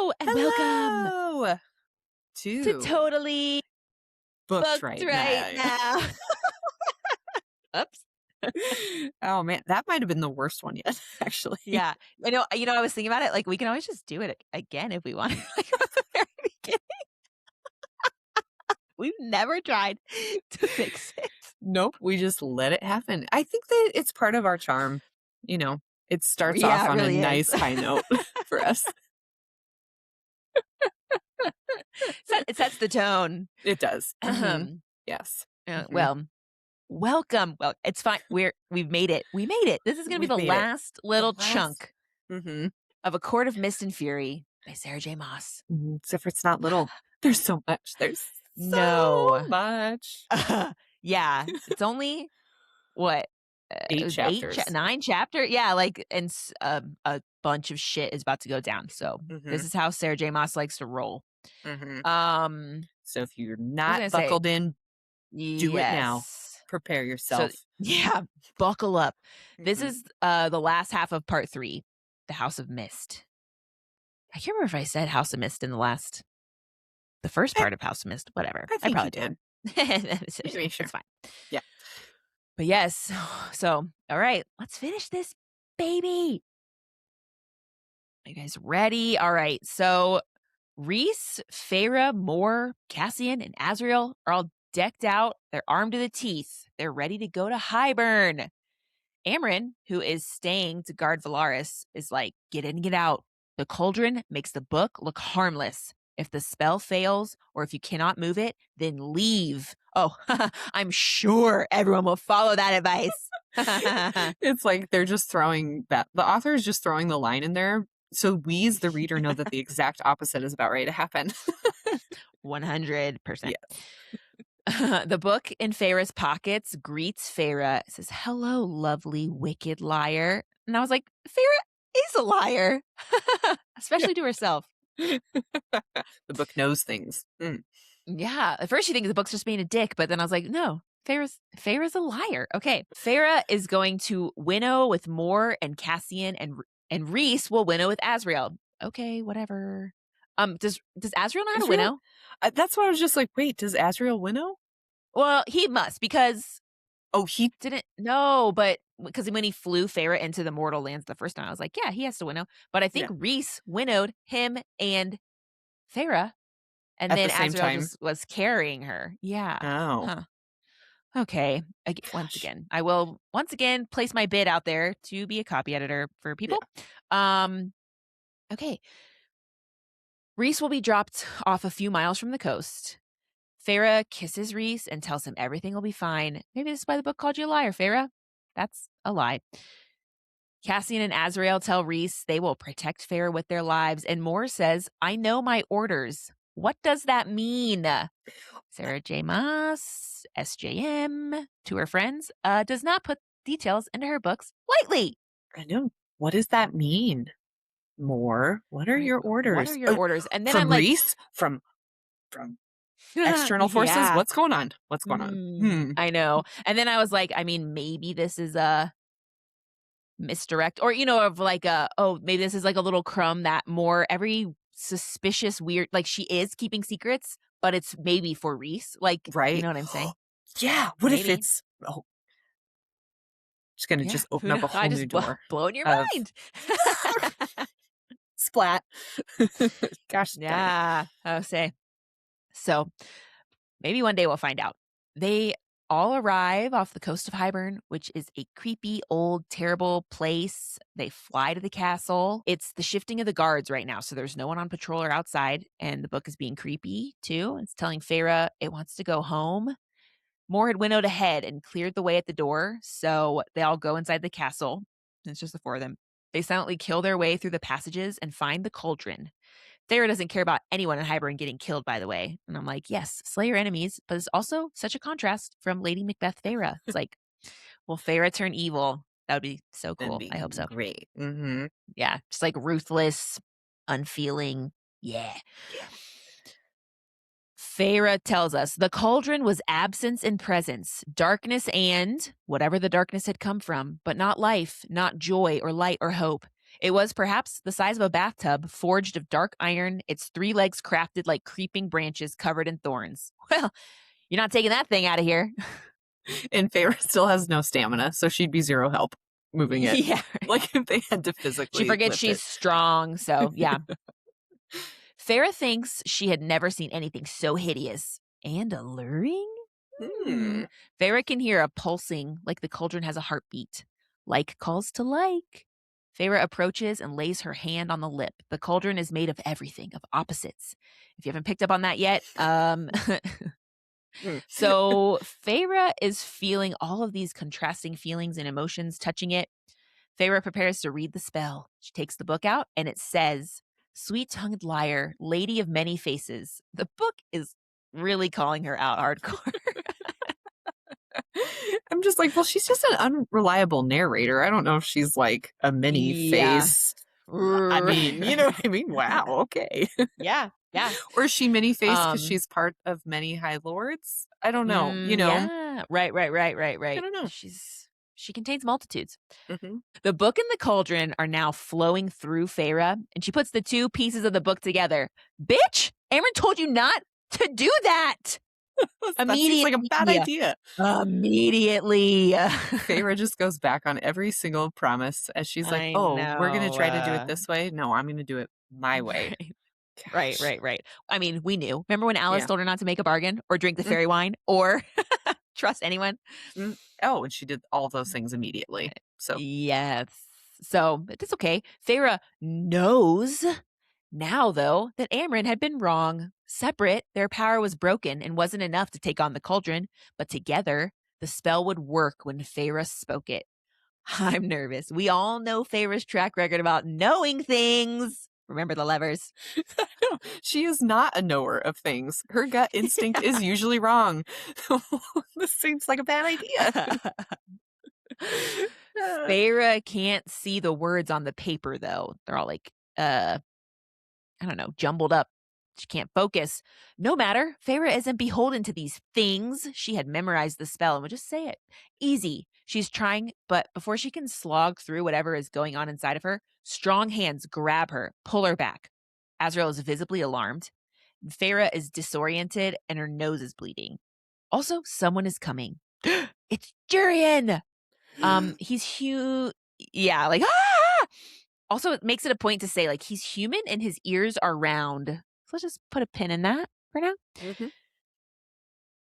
Hello and welcome to to Totally booked Booked right now. Oops. Oh man, that might have been the worst one yet, actually. Yeah. I was thinking about it. Like, we can always just do it again if we want. Like, from the very beginning. We've never tried to fix it. Nope, we just let it happen. I think that it's part of our charm. You know, it starts Yeah, off it on a really nice is. high note for us. It sets the tone. It does. Um, Yes. well, welcome. Well, it's fine. We've made it. We made it. This is going to be We've the made it. last little The last- chunk of A Court of Mist and Fury by Sarah J. Maas. Except for it's not little. There's so much. There's No. so much. Yeah. It's only what? 8 chapters. 9 chapters. Yeah, like, and a bunch of shit is about to go down. So this is how Sarah J. Maas likes to roll. So if you're not buckled in, do it now. Prepare yourself. So, yeah, buckle up. This is the last half of part 3, the House of Mist. I can't remember if I said House of Mist in the first part of House of Mist. Whatever. I think probably did. It's Sure. fine. Yeah. But yes, so all right, let's finish this, baby. Are you guys ready? All right, so Rhys, Feyre, Mor, Cassian, and Azriel are all decked out. They're armed to the teeth. They're ready to go to Hybern. Amren, who is staying to guard Valaris, is like, get in, get out. The cauldron makes the book look harmless. If the spell fails or if you cannot move it, then leave. Oh, I'm sure everyone will follow that advice. It's like they're just throwing that. The author is just throwing the line in there. So we, as the reader, know that the exact opposite is about ready to happen. 100%. Yes. The book in Feyre's pockets greets Feyre. It says, hello, lovely, wicked liar. And I was like, Feyre is a liar, especially to herself. The book knows things. Yeah. At first you think the book's just being a dick, but then I was like, no, Feyre's a liar. Okay. Feyre is going to winnow with Mor and Cassian, and Rhys will winnow with Azriel. Okay, whatever. Does Azriel know how to winnow? That's why I was just like, wait, does Azriel winnow? Well, he must, because he didn't. No, but because when he flew Feyre into the mortal lands the first time, I was like, yeah, he has to winnow. But I think Rhys winnowed him and Feyre, and at then the same Azriel time just was carrying her. Yeah. Oh. Huh. Okay. I will once again place my bid out there to be a copy editor for people. Yeah. Okay. Rhys will be dropped off a few miles from the coast. Feyre kisses Rhys and tells him everything will be fine. Maybe this is why the book called you a liar, Feyre. That's a lie. Cassian and Azriel tell Rhys they will protect Feyre with their lives, and Mor says, I know my orders. What does that mean? Sarah J. Maas, SJM, to her friends, does not put details into her books lightly. I know. What does that mean? Mor, what are your orders? What are your orders? And then from I'm like, Rhys? From external forces? Yeah. What's going on? What's going on? I know. And then I was like, I mean, maybe this is a misdirect, or, of like maybe this is like a little crumb that Mor, every suspicious, weird, like she is keeping secrets, but it's maybe for Rhys. Like, right? You know what I'm saying? Yeah. What if it's just gonna just open up a whole new door? Blowing your mind. Splat. Gosh. Yeah. I'll say. So maybe one day we'll find out. They all arrive off the coast of Hybern, which is a creepy, old, terrible place. They fly to the castle. It's the shifting of the guards right now, so there's no one on patrol or outside, and the book is being creepy, too. It's telling Feyre it wants to go home. Mor had winnowed ahead and cleared the way at the door, so they all go inside the castle. It's just the 4 of them. They silently kill their way through the passages and find the cauldron. Feyre doesn't care about anyone in Hybern getting killed, by the way. And I'm like, yes, slay your enemies, but it's also such a contrast from Lady Macbeth Feyre. It's like, will Feyre turn evil? That would be so cool. I hope so. Great. Yeah, just like ruthless, unfeeling. Yeah. Feyre tells us the cauldron was absence and presence, darkness and whatever the darkness had come from, but not life, not joy or light or hope. It was perhaps the size of a bathtub, forged of dark iron, its 3 legs crafted like creeping branches covered in thorns. Well, you're not taking that thing out of here. And Feyre still has no stamina, so she'd be zero help moving it. Yeah. Like if they had to She physically forgets lift she's it. strong, so yeah. Feyre thinks she had never seen anything so hideous and alluring. Hmm. Feyre can hear a pulsing like the cauldron has a heartbeat. Like calls to like. Feyre approaches and lays her hand on the lip. The cauldron is made of everything, of opposites. If you haven't picked up on that yet, Hmm. so Feyre is feeling all of these contrasting feelings and emotions touching it. Feyre prepares to read the spell. She takes the book out and it says, "Sweet-tongued liar, lady of many faces." The book is really calling her out hardcore. I'm just like, well, she's just an unreliable narrator. I don't know if she's like a mini Yeah. face. I mean, you know what I mean? Wow, okay. Yeah, yeah. Or is she mini face because Um, she's part of many high lords? I don't know. yeah. Right, right, right, right, I right. don't know. She contains multitudes. Hmm. The book and the cauldron are now flowing through Feyre, and she puts the 2 pieces of the book together. Bitch, Amren told you not to do that. That seems like a Immediately. bad idea. Immediately. Feyre just goes back on every single promise as she's like, I oh, we're going to know. try to do it this way. No, I'm going to do it my way. Right, right, Gosh. right, right. I mean, we knew. Remember when Alice Yeah. told her not to make a bargain or drink the Mm, fairy wine or trust anyone? mm. Oh, and she did all those things immediately. So, Yes. So it's okay. Feyre knows now, though, that Amren had been wrong. Separate, their power was broken and wasn't enough to take on the cauldron, but together, the spell would work when Feyre spoke it. I'm nervous. We all know Feyre's track record about knowing things. Remember the levers. she is not a knower of things. Her gut instinct is usually wrong. This seems like a bad idea. Feyre can't see the words on the paper, though. They're all like, I don't know, jumbled up. She can't focus. No matter. Feyre isn't beholden to these things. She had memorized the spell and would just say it. Easy. She's trying, but before she can slog through whatever is going on inside of her, strong hands grab her, pull her back. Azrael is visibly alarmed. Feyre is disoriented and her nose is bleeding. Also, someone is coming. It's Jurian. He's huge. Yeah, like, ah! Also, it makes it a point to say, like, he's human and his ears are round. So let's just put a pin in that for now. Mhm.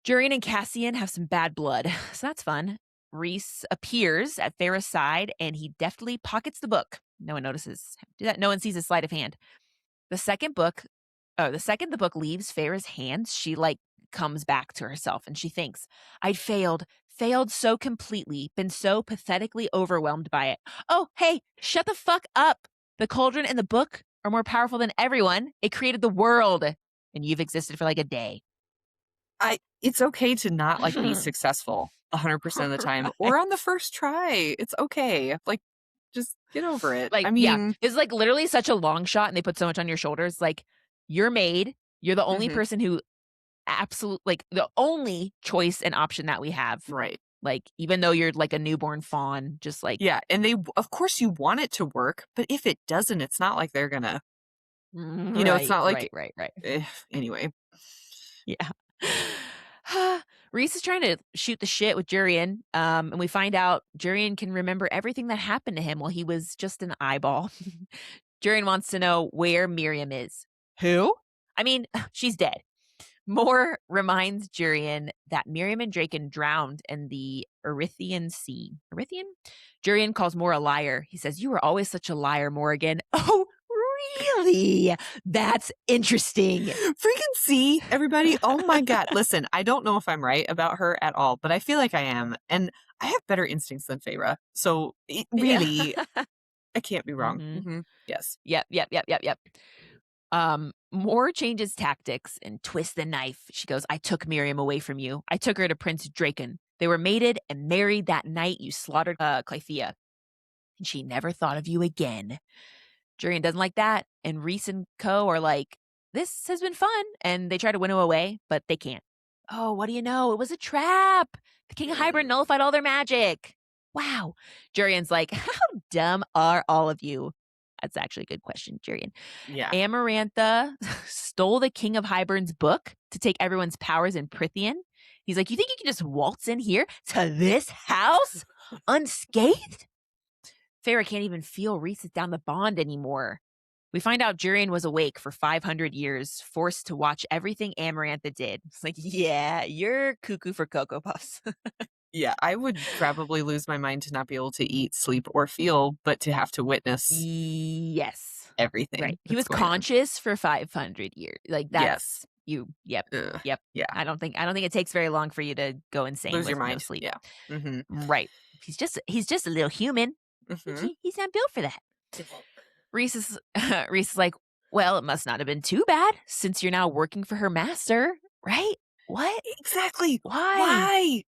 Jurian and Cassian have some bad blood, so that's fun. Rhys appears at Feyre's side and he deftly pockets the book. No one notices him do that. No one sees his sleight of hand. The second the book leaves Feyre's hands, she like comes back to herself and she thinks, I'd failed so completely, been so pathetically overwhelmed by it. Oh, hey, shut the fuck up. The cauldron and the book are more powerful than everyone. It created the world, and you've existed for like a day. It's okay to not like be successful 100% of the time or on the first try. It's okay. Like, just get over it. Like, I yeah, mean, it's like literally such a long shot, and they put so much on your shoulders. Like, you're made. You're the only mhm, person who like the only choice and option that we have. right. Like, even though you're like a newborn fawn, just like, Yeah, and of course you want it to work, but if it doesn't, it's not like they're gonna, it's right, not like, right. anyway. Yeah. Reese is trying to shoot the shit with Jurian, and we find out Jurian can remember everything that happened to him while he was just an eyeball. Jurian wants to know where Miriam is. Who? I mean, she's dead. Moore reminds Jurian that Miriam and Draken drowned in the Erythian Sea. Erythian? Jurian calls Moore a liar. He says, "You were always such a liar, Morrigan." Oh, really? That's interesting. Freaking see, everybody. Oh my God. Listen, I don't know if I'm right about her at all, but I feel like I am. And I have better instincts than Feyre. So really, I can't be wrong. Mhm. Yes. Yep. Moore changes tactics and twists the knife. She goes, I took Miriam away from you. I took her to Prince Draken. They were mated and married that night you slaughtered Clythea. And she never thought of you again. Jurian doesn't like that. And Reese and co are like, this has been fun. And they try to winnow away, but they can't. Oh, what do you know? It was a trap. The King of Hybern nullified all their magic. Wow. Jurian's like, how dumb are all of you? That's actually a good question, Jurian. Yeah. Amarantha stole the king of Hybern's book to take everyone's powers in Prithian. He's like, you think you can just waltz in here to this house unscathed? Feyre can't even feel Rhys down the bond anymore. We find out Jurian was awake for 500 years, forced to watch everything Amarantha did. It's like, yeah, you're cuckoo for Cocoa Puffs. Yeah, I would probably lose my mind to not be able to eat, sleep, or feel, but to have to witness Yes. everything Right. He that's was going on. conscious for 500 years. Like Yes. that's you. Yep. Ugh. Yep. Yeah. I don't think it takes very long for you to go insane Lose your with no mind. sleep. Yeah. Mm-hmm. Right. He's just a little human. Mm-hmm. He's not built for that. Rhys is like, well, it must not have been too bad since you're now working for her master, right? What? Exactly. Why? Why?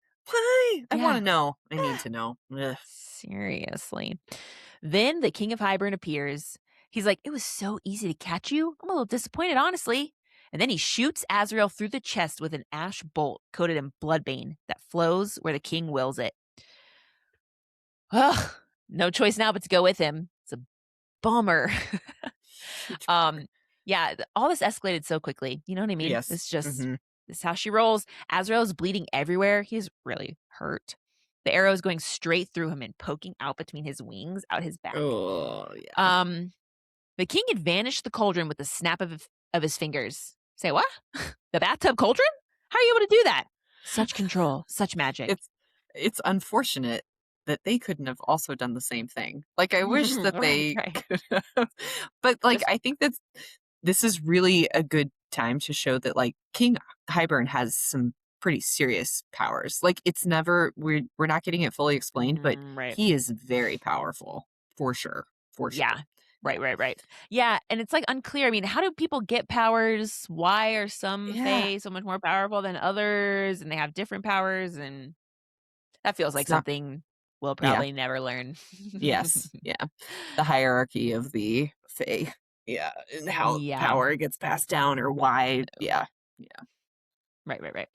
I Yeah. want to know. I need to know. Ugh. Seriously. Then the king of Hybern appears. He's like, it was so easy to catch you. I'm a little disappointed, honestly. And then he shoots Azrael through the chest with an ash bolt coated in bloodbane that flows where the king wills it. Ugh, no choice now but to go with him. It's a bummer. Yeah, all this escalated so quickly. You know what I mean? Yes. It's just, Mm-hmm. this is how she rolls. Azrael is bleeding everywhere. He's really hurt. The arrow is going straight through him and poking out between his wings, out his back. Oh, yeah. The king had vanished the cauldron with the snap of his fingers. Say what? The bathtub cauldron? How are you able to do that? Such control, such magic. It's unfortunate that they couldn't have also done the same thing. Like, I wish that they Right. could have. But, like, Just- I think that this is really a good time to show that, like, King Hybern has some pretty serious powers. Like, it's never, we're not getting it fully explained, but right. he is very powerful. For sure. For sure. Yeah. Right. Yeah, and it's like unclear. I mean, how do people get powers? Why are some Fae so much more powerful than others? And they have different powers, and that feels like It's not, something we'll yeah. probably never learn. Yes. Yeah. The hierarchy of the Fae. Yeah. And how power gets passed down or why. Yeah. Yeah. Right.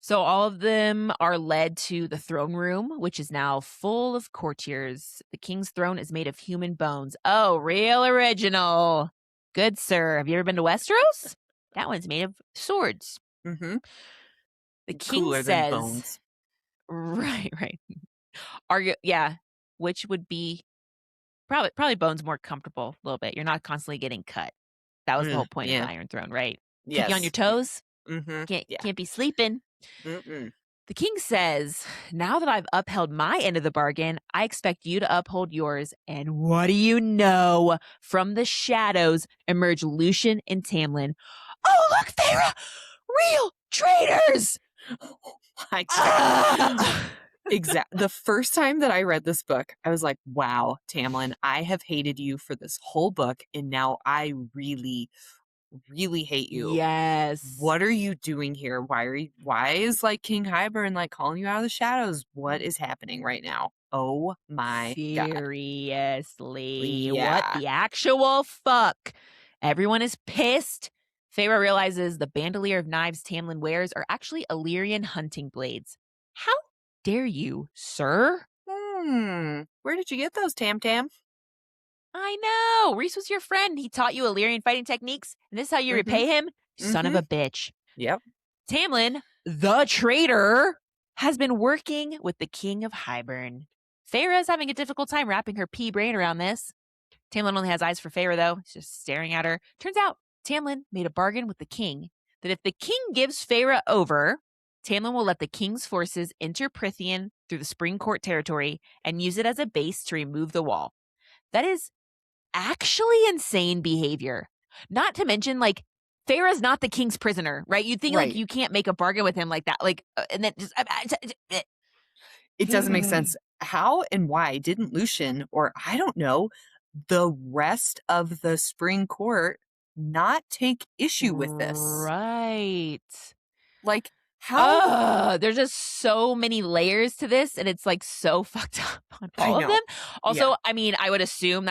So all of them are led to the throne room, which is now full of courtiers. The king's throne is made of human bones. Oh, real original. Good, sir. Have you ever been to Westeros? That one's made of swords. Mm-hmm. The king Cooler says, than bones. Right. Which would be probably bones more comfortable a little bit. You're not constantly getting cut. That was the whole point of the Iron Throne, right? Yes. Keep you on your toes. Mm-hmm. Can't be sleeping. Mm-mm. The king says, now that I've upheld my end of the bargain, I expect you to uphold yours. And what do you know? From the shadows emerge Lucien and Tamlin. Oh, look, Feyre! Real traitors! Exactly. The first time that I read this book, I was like, wow, Tamlin, I have hated you for this whole book, and now I really, really hate you. Yes. What are you doing here? Why is like King Hybern like calling you out of the shadows? What is happening right now? Oh my God. Seriously. Yeah. What the actual fuck? Everyone is pissed. Feyre realizes the bandolier of knives Tamlin wears are actually Illyrian hunting blades. How dare you, sir? Where did you get those, Tam Tam? I know. Rhys was your friend. He taught you Illyrian fighting techniques, and this is how you repay him? Son of a bitch. Yep. Tamlin, the traitor, has been working with the king of Hybern. Feyre is having a difficult time wrapping her pea brain around this. Tamlin only has eyes for Feyre, though. He's just staring at her. Turns out Tamlin made a bargain with the king that if the king gives Feyre over, Tamlin will let the king's forces enter Prithian through the Spring Court territory and use it as a base to remove the wall. That is actually insane behavior. Not to mention, like, Feyre's not the king's prisoner, right? You'd think, like, you can't make a bargain with him like that. Like, and then just... It doesn't make sense. How and why didn't Lucien, or I don't know, the rest of the Spring Court not take issue with this? Right. Like, how? There's just so many layers to this, and it's like so fucked up on all of them. Also, I mean, I would assume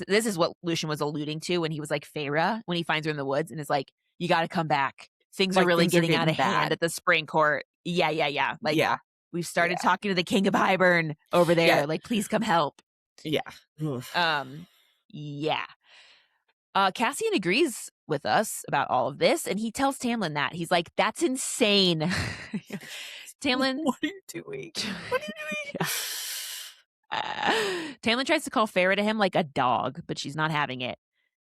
this is what Lucien was alluding to when he was like Feyre, when he finds her in the woods and is like, you got to come back. Things are really getting out of hand at the Spring Court. Yeah. Like, we've started talking to the King of Hybern over there. Like, please come help. Yeah. Yeah. Cassian agrees with us about all of this, and he tells Tamlin that. He's like, "That's insane." Tamlin What are you doing? What are you Yeah. doing? Tamlin tries to call Feyre to him like a dog, but she's not having it.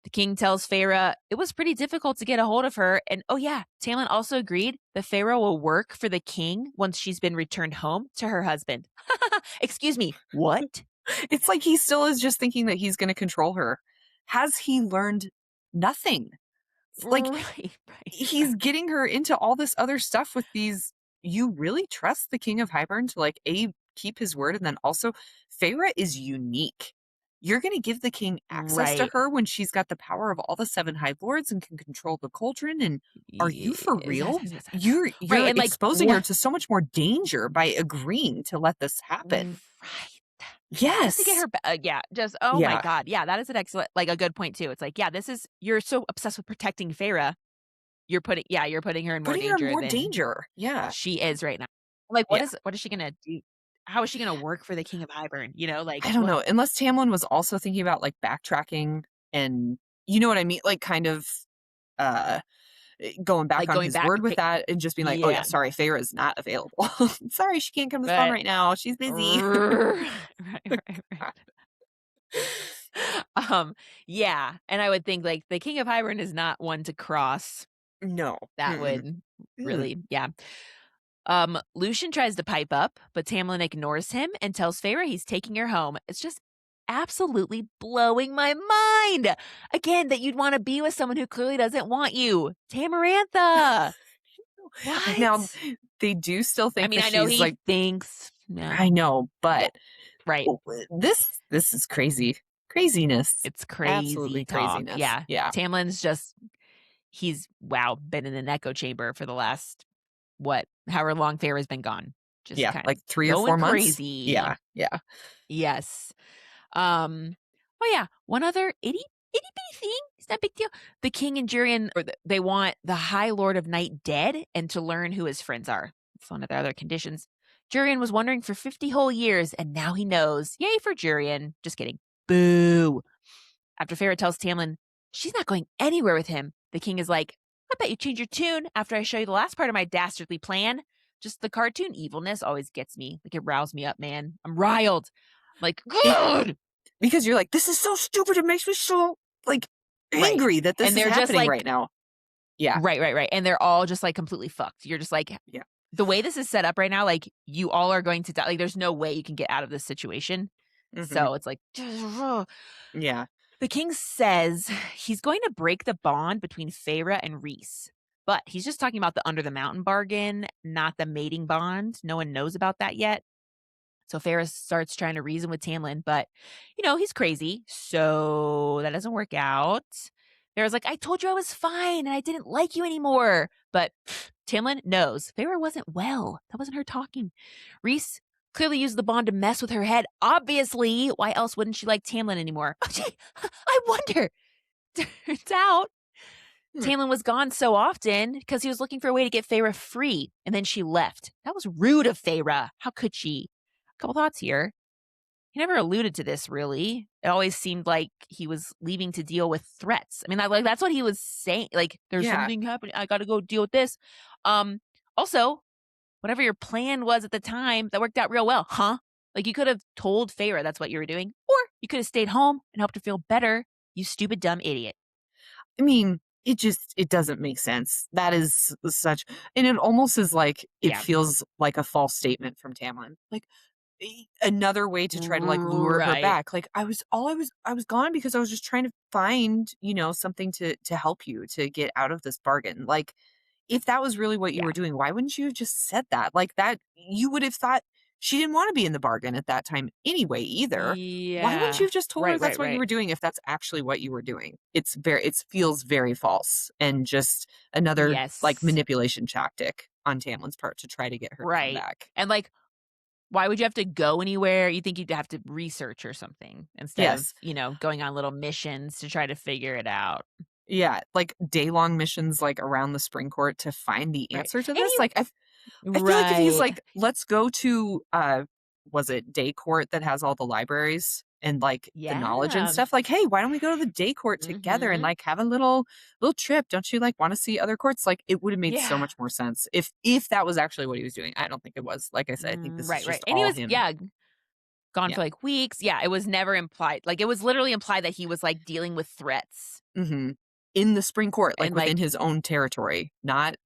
The king tells Feyre it was pretty difficult to get a hold of her, and oh yeah, Tamlin also agreed that Feyre will work for the king once she's been returned home to her husband. Excuse me, what? It's like he still is just thinking that he's going to control her. Has he learned nothing? Like, Right, right. he's getting her into all this other stuff with these. You really trust the king of Hybern to, like, keep his word, and then also Feyre is unique. You're going to give the king access to Right. her when she's got the power of all the seven High Lords and can control the cauldron. And are you for Yes, yes, real? yes, yes. Right, You're and like exposing her what? to so much more danger by agreeing to let this happen. Right. Just to get Yes. her yeah, just oh my Yeah. god. Yeah, that is an excellent like a good point too. It's like, yeah, this is you're so obsessed with protecting Feyre. You're putting her in more Putting her in danger more than danger. Yeah. she is right now. Like, Yeah. what is she gonna do? How is she gonna work for the king of Hybern? You know, like I don't what? know, unless Tamlin was also thinking about, like, backtracking and you know what I mean? Like, kind of, uh, going back Like on going his back word to with that and just being like, "Oh, yeah, yeah, sorry, Feyre is not available. Sorry, she can't come to the phone but right now. She's busy." right, right. God. Yeah, and I would think like the king of Hybern is not one to cross. No. That Mm-mm. would Mm. really, yeah. Lucian tries to pipe up, but Tamlin ignores him and tells Feyre he's taking her home. It's just absolutely blowing my mind. Again, that you'd want to be with someone who clearly doesn't want you. Tamarantha. Now, What? they do still I think mean, that I know she's, he like thinks, yeah, I know, yeah, but right. this is crazy. Craziness. It's crazy Absolutely talk. craziness. Yeah. Yeah. Tamlin's just, he's, wow, been in an echo chamber for the last, what, however long Feyre's been gone. Just Yeah, kind of like 3 or going 4 months? crazy. Yeah, yeah. Yes. Oh yeah, one other itty bitty thing. It's not a big deal. The king and Jurian, they want the High Lord of Night dead and to learn who his friends are. It's one of their other conditions. Jurian was wondering for 50 whole years, and now he knows. Yay for Jurian. Just kidding. Boo. After Feyre tells Tamlin she's not going anywhere with him, the king is like, I bet you change your tune after I show you the last part of my dastardly plan. Just the cartoon evilness always gets me. Like it roused me up, man. I'm riled. Like, It good. because you're like, "This is so stupid, it makes me so, like, Right. angry that this And is they're just happening right like now." Yeah, right, right, right, and they're all just, like, completely fucked. You're just like, yeah. the way this is set up right now, like, you all are going to die. Like, there's no way you can get out of this situation. Mhm. So it's like, the Yeah. king says he's going to break the bond between Feyre and Rhys, but he's just talking about the under the mountain bargain, not the mating bond. No one knows about that yet. So Feyre starts trying to reason with Tamlin, but, he's crazy, so that doesn't work out. Feyre's like, I told you I was fine and I didn't like you anymore. But Tamlin knows Feyre wasn't well. That wasn't her talking. Rhys clearly used the bond to mess with her head. Obviously. Why else wouldn't she like Tamlin anymore? I wonder. Turns out Hmm. Tamlin was gone so often because he was looking for a way to get Feyre free, and then she left. That was rude of Feyre. How could she? A couple thoughts here. He never alluded to this really. It always seemed like he was leaving to deal with threats. I mean, that's what he was saying. Like, there's Yeah. something happening. I got to go deal with this. Also, whatever your plan was at the time, that worked out real well, huh? Like, you could have told Feyre that's what you were doing, or you could have stayed home and helped her feel better. You stupid dumb idiot. I mean, it doesn't make sense. That is such and it almost is like it Yeah. feels like a false statement from Tamlin. Like, another way to try to, like, lure her Right. back. Like, I was gone because I was just trying to find, something to help you to get out of this bargain. Like, if that was really what you Yeah. were doing, why wouldn't you have just said that? Like, that you would have thought she didn't want to be in the bargain at that time anyway either. Why wouldn't you Yeah. have just told her Right, that's right, what you right. were doing if that's actually what you were doing? It feels very false and just another, like, Yes. manipulation tactic on Tamlin's part to try to get her to come Right. back. And like, why would you have to go anywhere? You think you'd have to research or something instead of, Yes. going on little missions to try to figure it out. Yeah, like, day-long missions, like, around the spring court to find the Right. answer to And this, like, I feel like if he's right. like, "Let's go to," was it day court that has all the libraries? and like the knowledge and Yeah. stuff. Like, hey, why don't we go to the day court together and Mhm. like have a little trip? Don't you like want to see other courts? Like, it would have made so Yeah. much more sense if that was actually what he was doing. I don't think it was. Like I said, I think this is Right, right. just And he all was, him. yeah, gone Yeah. for, like, weeks. Yeah, it was never implied. Like, it was literally implied that he was, like, dealing with threats Hmm. In the spring court, like and, within like his own territory, not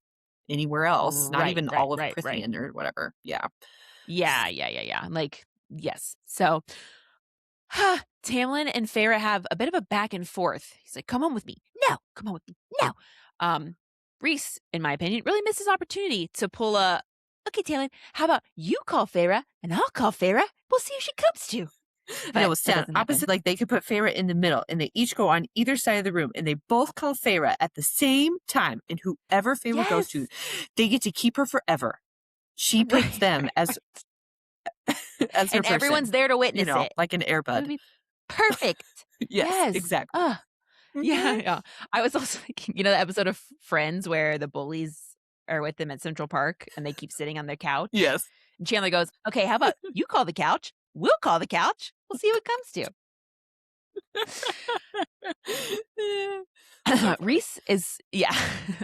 anywhere else, not right, even right, all of right, right. Prithian or whatever. Yeah. Yeah, yeah, yeah, yeah. Like, yes. So, Tamlin and Feyre have a bit of a back and forth. He's like, "Come home with me." "No, come home with me." "No." Rhys, in my opinion, really missed his opportunity to pull a, "Okay, Tamlin, how about you call Feyre and I'll call Feyre. We'll see if she comes to." I know, But it that sound doesn't happen. opposite. Like they could put Feyre in the middle, and they each go on either side of the room, and they both call Feyre at the same time. And whoever Feyre goes to, Yes. they get to keep her forever. She picks Right, them right, as right. as her And everyone's person. there to You witness know, it. like an It Airbud. would be perfect. Yes, Yes. exactly. Yeah, Mhm. yeah. I was also thinking, the episode of Friends where the bullies are with them at Central Park and they keep sitting on their couch? Yes. And Chandler goes, "Okay, how about you call the couch? We'll call the couch. We'll see who it comes to." So funny. Reese is yeah.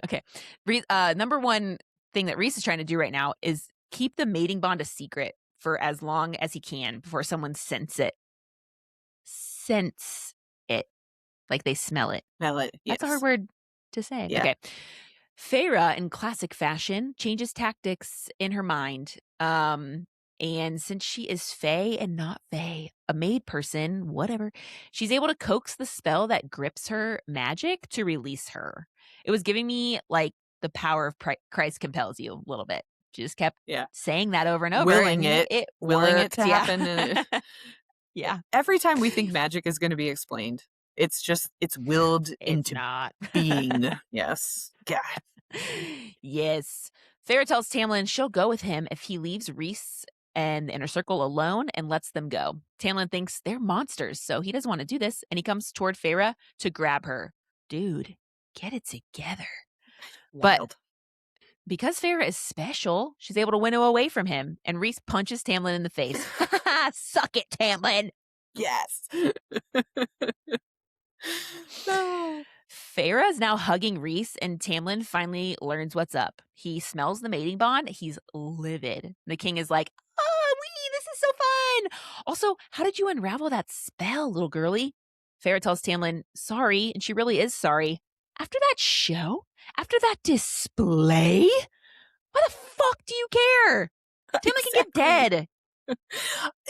Okay. Number one thing that Reese is trying to do right now is keep the mating bond a secret for as long as he can before someone sense it. Sense it. Like they smell it. That's a hard Yes. word to say. Yeah. Okay. Feyre, in classic fashion, changes tactics in her mind. And since she is Fey and not Fey, a maid person, whatever, she's able to coax the spell that grips her magic to release her. It was giving me like the power of Christ compels you a little bit. She just kept Yeah. saying that over and over, Willing and it, it willing it to worked. Yeah. happen, and Yeah. every time we think magic is gonna be explained, it's willed It's into not. being. Yes. God. Yes. Feyre tells Tamlin she'll go with him if he leaves Rhys and the inner circle alone and lets them go. Tamlin thinks they're monsters, so he doesn't want to do this, and he comes toward Feyre to grab her. Dude, get it together. But Wild. because Feyre is special, she's able to winnow away from him, and Rhys punches Tamlin in the face. Suck it, Tamlin. Yes. No. Feyre is now hugging Rhys, and Tamlin finally learns what's up. He smells the mating bond. He's livid. The king is like, "Oh, this is so fun. Also, how did you unravel that spell, little girlie?" Feyre tells Tamlin, sorry, and she really is sorry. After that show? After that display? Why the fuck do you care? Tamlin can get Exactly. dead.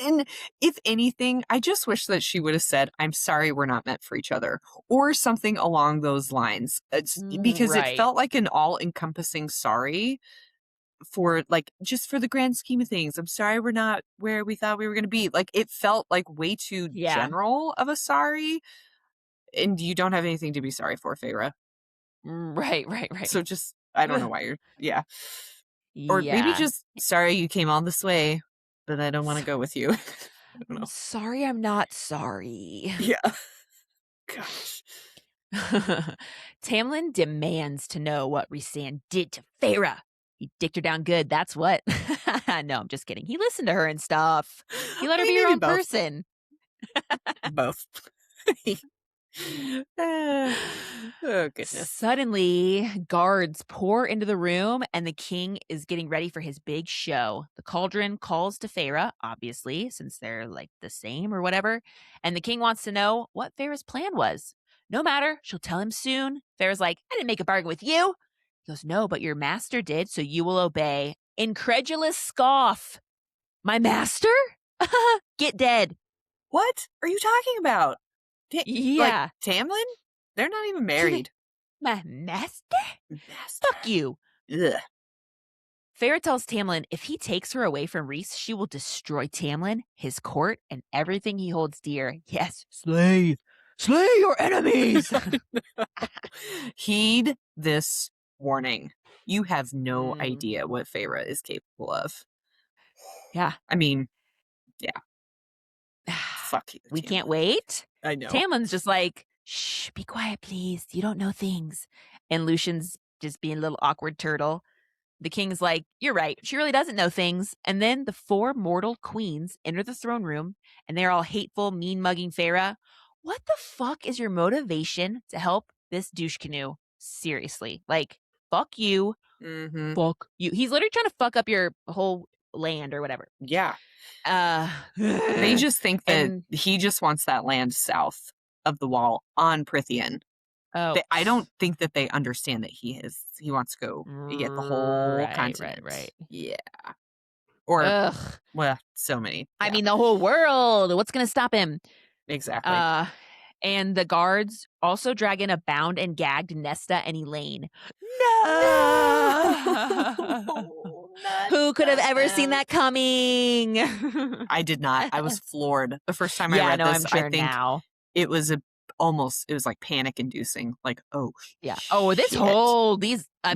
And if anything, I just wish that she would have said, "I'm sorry we're not meant for each other," or something along those lines. It's because it Right. felt like an all-encompassing sorry for like just for the grand scheme of things. "I'm sorry we're not where we thought we were going to be." Like it felt like way too Yeah. general of a sorry, and you don't have anything to be sorry for, Feyre. Right, right, right. So just I don't know Ugh. why you're yeah. Or maybe Yeah. just sorry you came all this way, but I don't want to go with you. I don't I'm know. sorry I'm not sorry. Yeah. Gosh. Tamlin demands to know what Rhysand did to Feyre. He dicked her down good, that's what. No, I'm just kidding. He listened to her and stuff. He let I her mean, be her maybe own both. person. Both. Uh, oh, goodness. Suddenly, guards pour into the room, and the king is getting ready for his big show. The cauldron calls to Feyre, obviously, since they're like the same or whatever. And the king wants to know what Feyre's plan was. No matter, she'll tell him soon. Feyre's like, I didn't make a bargain with you. He goes, no, but your master did, so you will obey. Incredulous scoff. My master? Get dead. What are you talking about? Like, Yeah. Tamlin? They're not even married. My master? Master. Fuck you. Ugh. Feyre tells Tamlin if he takes her away from Rhys, she will destroy Tamlin, his court, and everything he holds dear. Yes, slay your enemies. Heed this warning. You have no Mm, idea what Feyre is capable of. yeah. I mean, yeah, fuck you, We can't Tamlin. wait. I know. Tamlin's just like, shh, be quiet, please. You don't know things. And Lucian's just being a little awkward turtle. the king's like, "You're right. She really doesn't know things." And then the 4 mortal queens enter the throne room, and they're all hateful, mean-mugging Feyre. What the fuck is your motivation to help this douche canoe? Seriously. Like, fuck you. Mm-hmm. Fuck you. He's literally trying to fuck up your whole land or whatever. Yeah. Uh, They just think that and he just wants that land south of the wall on Prithian. oh, I don't think that they understand that he wants to go get the whole right, right, continent. right. Yeah. Or, Ugh. well, so many. I Yeah, mean, the whole world. What's gonna stop him? exactly. Uh, and the guards also drag in a bound and gagged Nesta and Elaine. No! No, not Who could have ever seen that. that coming? I did not. I was floored. The first time I Yeah, read no, this, I'm I sure think now. it was it was like panic inducing. Like, oh, Yeah. Oh, shit.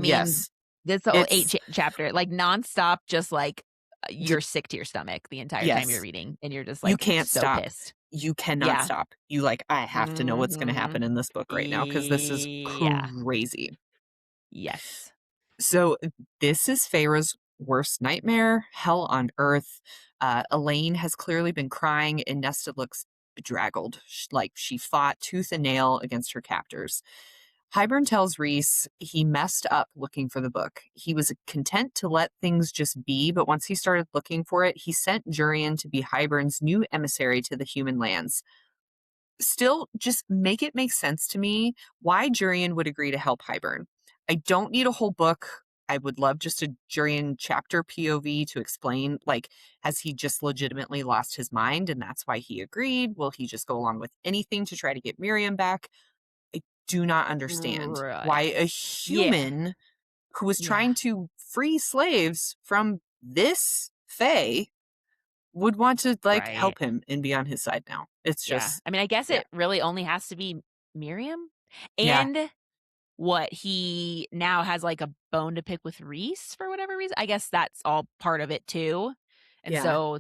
Yes. this whole 8 It's, chapter, like, nonstop, just, like, you're sick to your stomach the entire time you're yes. reading, and you're just, You like, can't so stop. pissed. You cannot Yeah. stop. You like, I have to know what's going to Mhm. happen in this book right now because this is Yeah. crazy. Yes. So this is Feyre's worst nightmare, hell on earth. Elaine has clearly been crying, and Nesta looks bedraggled, like she fought tooth and nail against her captors. Hybern tells Rhys he messed up looking for the book. He was content to let things just be, but once he started looking for it, he sent Jurian to be Hybern's new emissary to the human lands. Still, just make it make sense to me why Jurian would agree to help Hybern. I don't need a whole book. I would love just a Jurian chapter POV to explain, like, has he just legitimately lost his mind and that's why he agreed? Will he just go along with anything to try to get Miriam back? I do not understand why Right. a Yeah. human who was Yeah. trying to free slaves from this Fae would want to, like, Right. help him and be on his side now. It's Yeah. just, I mean, I guess yeah. it really only has to be Miriam. Yeah. And what, he now has, like, a bone to pick with Rhys for whatever reason? I guess that's all part of it too. And Yeah. so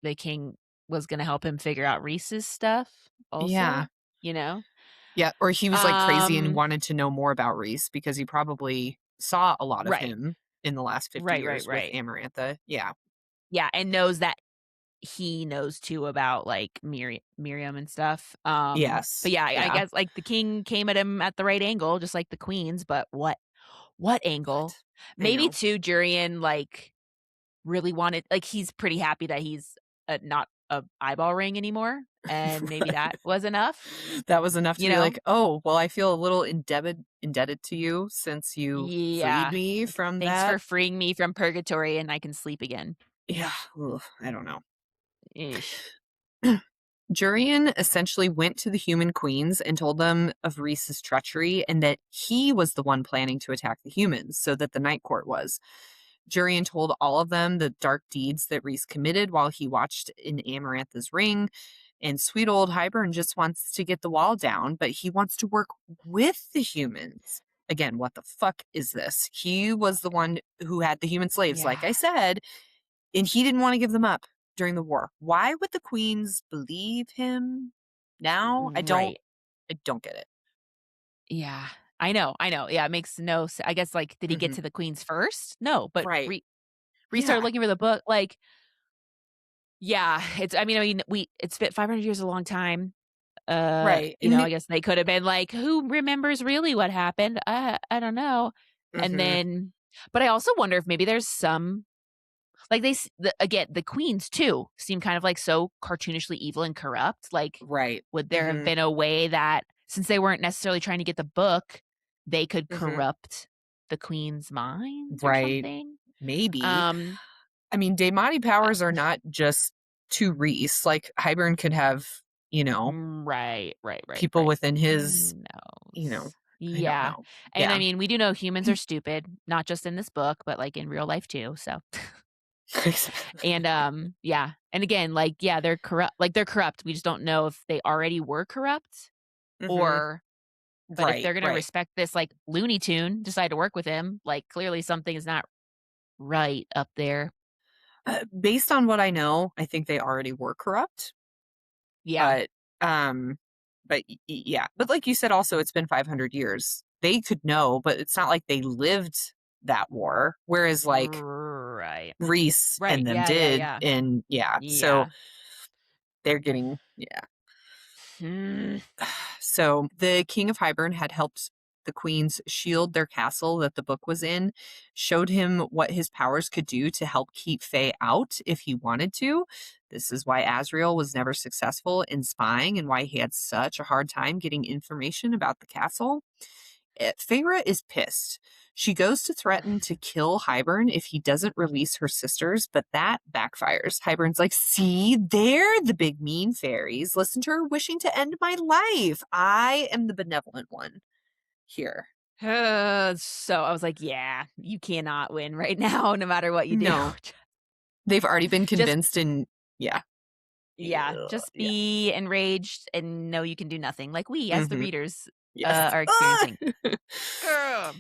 the king was gonna help him figure out Rhys's stuff Yeah. also, you know? Yeah, or he was, like, crazy and Um, wanted to know more about Rhys because he probably saw a lot of right. him in the last 50 Right, right, years with right. Amarantha. Yeah. Yeah, and knows that he knows too about, like, Miriam and stuff. But Yes. yeah, I Yeah. guess, like, the king came at him at the right angle, just like the queens, but what angle? What? I Maybe know. too, Jurian, like, really wanted, like, he's pretty happy that he's, not a eyeball ring anymore, and maybe Right. that was enough, That was enough to you be know? like, "Oh, well, I feel a little indebted to you since you freed Yeah. me Like, from "Thanks that." for freeing me from purgatory, and I can sleep again." Yeah. Ugh, I don't know. Ish. Jurian essentially went to the human queens and told them of Rhys's treachery and that he was the one planning to attack the humans, so that the Night Court was. Jurian told all of them the dark deeds that Rhys committed while he watched in Amarantha's ring. And sweet old Hybern just wants to get the wall down, but he wants to work with the humans. Again, what the fuck is this? He was the one who had the human slaves, like Yeah. I said, and he didn't want to give them up during the war. Why would the queens believe him now? Right. I don't get it. Yeah. I know. Yeah, it makes no se I guess, like, did he get Hmm. to the queens first? No, but Right. restarted Yeah. looking for the book, like, yeah, I mean, we it's been 500 years is a long time. Right. You know, I guess they could have been like, "Who remembers really what happened? I don't know." And Hmm. then but I also wonder if maybe there's some, like, again, the queens too seem kind of, like, so cartoonishly evil and corrupt, like, Right. would there have Hmm. been a way that, since they weren't necessarily trying to get the book, they could Hmm. corrupt the queen's minds or Right. something? Maybe. Um, I mean, Daemati powers I are not just to Rhys. Like, Hybern could have, you know, right, right, right, people right. within Who his, knows? I don't Yeah, know. and I Yeah. mean, we do know humans are stupid, not just in this book, but, like, in real life too, so and, yeah, and again, like, yeah, they're corrupt, we just don't know if they already were corrupt, Hmm. or but if Right. they're gonna Right. respect this, like, Looney Tune, decide to work with him, like, clearly something is not right up there. Based on what I know, I think they already were corrupt. Yeah. But, um, yeah. But like you said, also, it's been 500 years. They could know, but it's not like they lived. that war, whereas like Right. Reese Right. and them Yeah, yeah, did. yeah. And yeah, so Yeah. they're getting, yeah. Hmm. So the king of Hybern had helped the queens shield their castle that the book was in, showed him what his powers could do to help keep Faye out if he wanted to. This is why Asriel was never successful in spying and why he had such a hard time getting information about the castle. Feyre is pissed. She goes to threaten to kill Hybern if he doesn't release her sisters, but that backfires. Hybern's like, see, they're the big mean fairies. Listen to her wishing to end my life. I am the benevolent one here. So I was like, yeah, you cannot win right now, no matter what you do. No, they've already been Just, convinced, and yeah. yeah, just Yeah. be enraged and know you can do nothing, like we, as the Hmm. readers, Yes. are Ah! experiencing. Girl.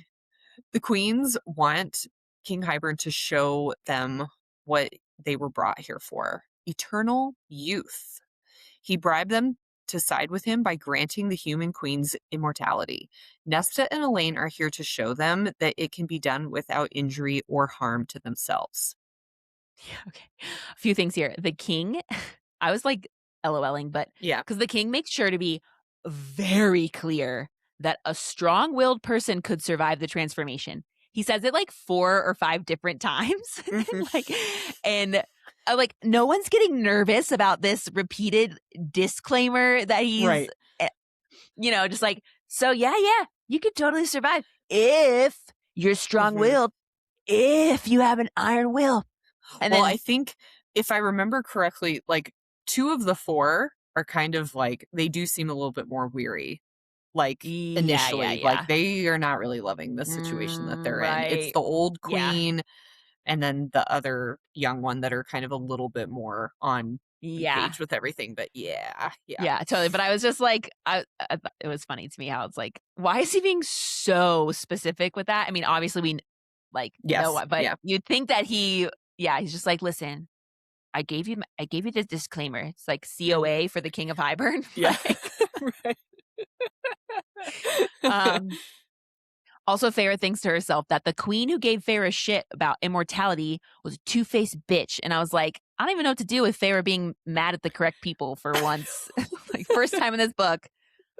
The queens want King Hybern to show them what they were brought here for eternal youth. He bribed them to side with him by granting the human queens immortality. Nesta and Elaine are here to show them that it can be done without injury or harm to themselves. Yeah, okay. A few things here. The king, I was like LOLing, but Yeah. because the king makes sure to be very clear that a strong willed person could survive the transformation. He says it like 4 or 5 different times. Hmm. like, and like, no one's getting nervous about this repeated disclaimer that he's, Right. eh, just like, so yeah, you could totally survive if you're strong Hmm. willed, if you have an iron will. And Well, then I think if I remember correctly, like two of the four are kind of like they do seem a little bit more weary. Like yeah, yeah, initially, like yeah. they are not really loving the situation that they're in. It's Right. the old Yeah. queen and then the other young one that are kind of a little bit more on Yeah. page with everything. But yeah, yeah. Yeah, totally, but I was just like, I thought it was funny to me how it's like, why is he being so specific with that? I mean, obviously, we, like, know Yes. what, but Yeah. you'd think that he's just like, "Listen, I gave you this disclaimer." It's like Mhm. COA for the king of Hybern, Yeah. like, Right. um Also, Feyre thinks to herself that the queen who gave Feyre shit about immortality was a two-faced bitch, and I was like, I don't even know what to do with Feyre being mad at the correct people for once. Like, first time in this book,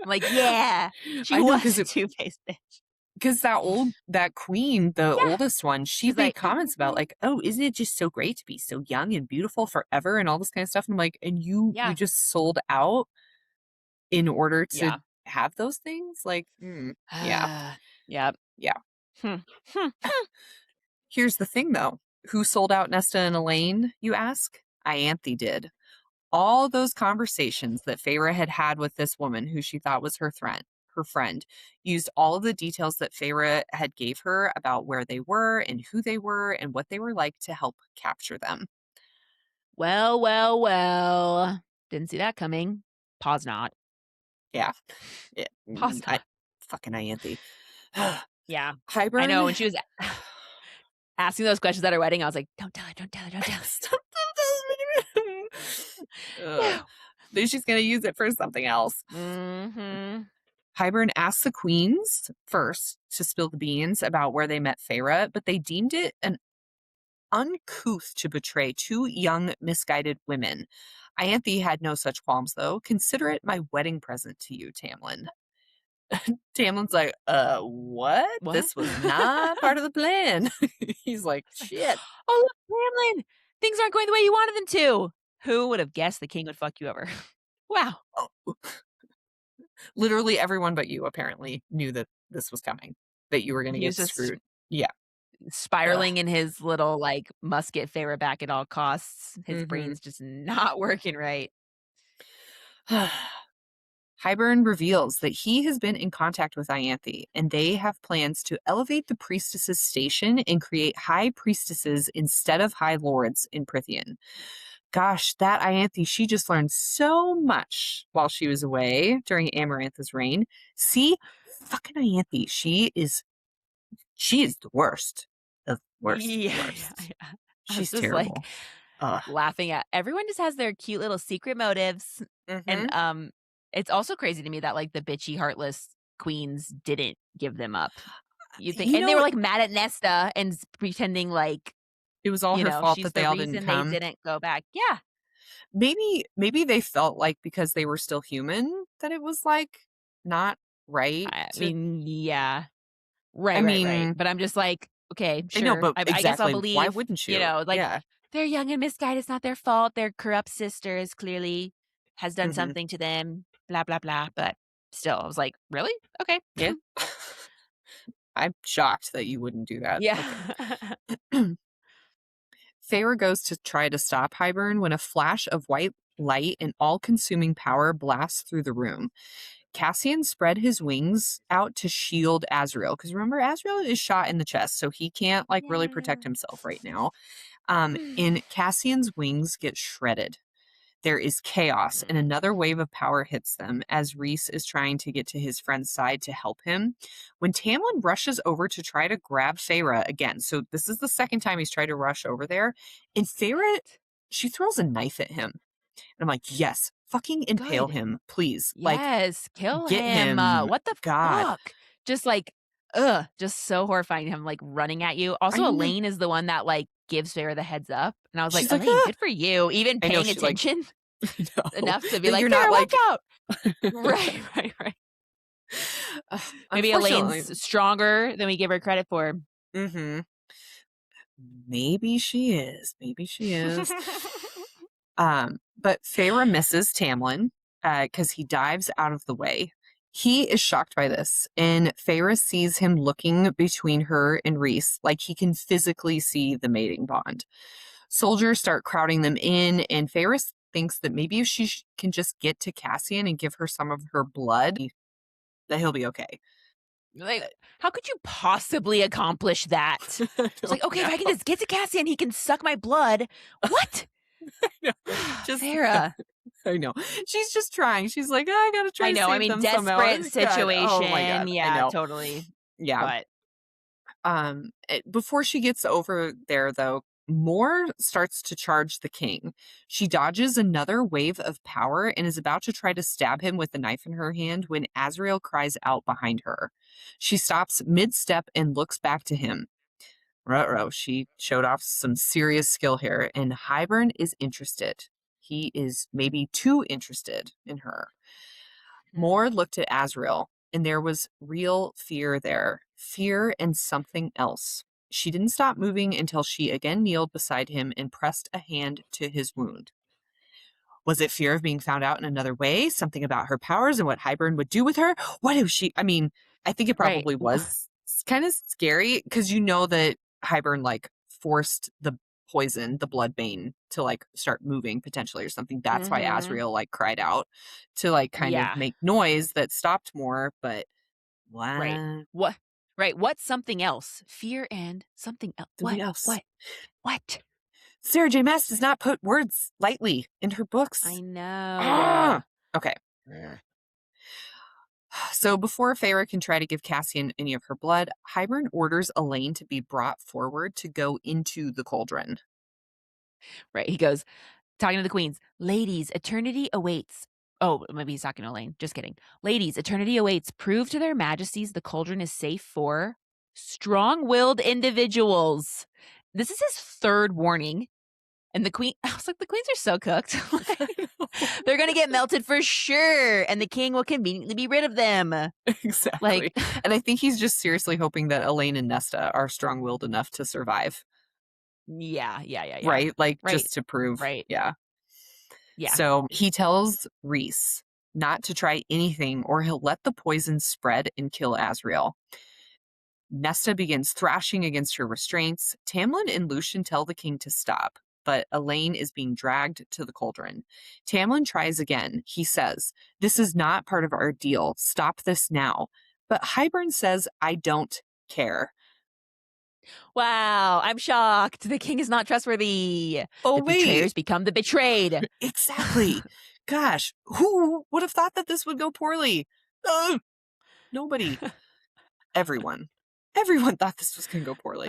I'm like, yeah, she I know was a two-faced bitch. because that queen, the Yeah. oldest one, she She's made like, comments about like, "Oh, isn't it just so great to be so young and beautiful forever and all this kind of stuff?" And I'm like, "And you yeah, just sold out in order to yeah. have those things?" Like, yeah, Yep. yeah. Hmm. Hmm. Here's the thing though. Who sold out Nesta and Elaine, you ask? Ianthe did. All those conversations that Feyre had had with this woman who she thought was her friend, used all of the details that Feyre had gave her about where they were and who they were and what they were like to help capture them. Well, well, well. Didn't see that coming. Pause not. Yeah. Pause I not. fucking Ianthe. Yeah. I know when Hybern. she was asking those questions at her wedding, I was like, don't tell her, don't tell her, don't tell her. Stop. Ugh. Phew. Then she's gonna use it for something else. Mhm. Hybern asked the queens first to spill the beans about where they met Feyre, but they deemed it an uncouth to betray two young, misguided women. Ianthe had no such qualms, though. Consider it my wedding present to you, Tamlin. Tamlin's like, what? What? This was not part of the plan. He's like, It's like, shit. "Oh, look, Hamlin, things aren't going the way you wanted them to." Who would have guessed the king would fuck you over? Wow. Oh. Literally everyone but you apparently knew that this was coming, that you were going to He was get just screwed. Yeah. Ugh. spiraling in his little, like, must get Feyre back at all costs. His Hmm. brain's just not working right. Hybern reveals that he has been in contact with Ianthe, and they have plans to elevate the priestess's station and create high priestesses instead of high lords in Prithian. Gosh, that Ianthe, she just learned so much while she was away during Amarantha's reign. See, fucking Ianthe, she is the worst. The worst of the Yeah, yeah, worst. yeah. I was She's just, like, terrible. Ugh. laughing at everyone just has their cute little secret motives, and, Mm-hmm. it's also crazy to me that, like, the bitchy, heartless queens didn't give them up. You think, You and they know, were like mad at Nesta and pretending like, it was all her fault she's that they the all didn't reason they come. didn't go back. Yeah. Maybe they felt like because they were still human that it was, like, not right I to mean, yeah. I Right. mean, But I'm just like, okay, I know, sure. but I guess I'll exactly, why believe, wouldn't you? like, Yeah. they're young and misguided. It's not their fault. Their corrupt sister is clearly has done Mhm. something to them, blah, blah, blah. But still, I was like, really? Okay. Yeah. I'm shocked that you wouldn't do that. Yeah. Okay. Feyre goes to try to stop Hybern when a flash of white light and all-consuming power blasts through the room. Cassian spread his wings out to shield Azriel, because remember, Azriel is shot in the chest, so he can't, like, really Yeah. protect himself right now. And Cassian's wings get shredded. There is chaos, and another wave of power hits them as Rhys is trying to get to his friend's side to help him. When Tamlin rushes over to try to grab Feyre again, so this is the second time he's tried to rush over there, and Feyre, Right. she throws a knife at him. And I'm like, yes, fucking impale Good. him, please. Like, Yes, kill get him. him. What the God. fuck? Just like, ugh, just so horrifying. Him like running at you. I Also, know. Elaine is the one that like gives Sarah the heads up, and I was like, She's like, Elaine, ah. good for you, even I know, paying she like, attention no, enough to be that like, you're not Sarah, watch like, out. Right. Maybe unfortunately. Elaine's stronger than we give her credit for. Hmm. Maybe she is. Maybe she is. But Feyre misses Tamlin because he dives out of the way. He is shocked by this, and Feyre sees him looking between her and Rhys, like he can physically see the mating bond. Soldiers start crowding them in, and Feyre thinks that maybe if she can just get to Cassian and give her some of her blood, that he'll be okay. Like, how could you possibly accomplish that? I It's don't like, okay, if I can know. just get to Cassian, he can suck my blood. What? I know. Just Farah. I know. She's just trying. She's like, I gotta try I to know. I save mean, them somehow. desperate God. Oh my situation. God. I Yeah, know. totally. Yeah. But Before she gets over there, though, Moore starts to charge the king. She dodges another wave of power and is about to try to stab him with the knife in her hand when Azriel cries out behind her. She stops mid-step and looks back to him. Ruh-roh, she showed off some serious skill here, and Hybern is interested. He is maybe too interested in her. Moore looked at Azriel, and there was real fear there. Fear and something else. She didn't stop moving until she again kneeled beside him and pressed a hand to his wound. Was it fear of being found out in another way? Something about her powers and what Hybern would do with her? What if she, I mean, I think it right. probably was kind of scary because you know that Hybern like forced the poison, the blood bane to like start moving potentially or something. That's why Mm-hmm. Azriel like cried out to like kind of Yeah. make noise that stopped more, but Right. what? What? Right. What's something else? Fear and something else. Something What? else. What? Sarah J. Maas does not put words lightly in her I books. know. Ah! Okay. So before Feyre can try to give Cassian any of her blood, Hybern orders Elaine to be brought forward to go into the cauldron. Right. He goes, talking to the queens, ladies, eternity awaits. Oh, maybe he's talking to Elaine. Just kidding. Ladies, eternity awaits. Prove to their majesties the cauldron is safe for strong willed individuals. This is his third warning. And the queen, I was like, the queens are so cooked. They're going to get melted for sure. And the king will conveniently be rid of them. Exactly. Like, And I think he's just seriously hoping that Elaine and Nesta are strong willed enough to survive. yeah. Right? Like Right. just to prove. Right. Yeah. Yeah. So he tells Rhys not to try anything or he'll let the poison spread and kill Azriel. Nesta begins thrashing against her restraints. Tamlin and Lucian tell the king to stop, but Elaine is being dragged to the cauldron. Tamlin tries again. He says, "This is not part of our deal. Stop this now." But Hybern says, "I don't care." Wow. I'm shocked. The king is not trustworthy. Oh, The wait. betrayers become the betrayed. Exactly. Gosh, who would have thought that this would go poorly? Nobody. Everyone. Everyone thought this was going to go poorly.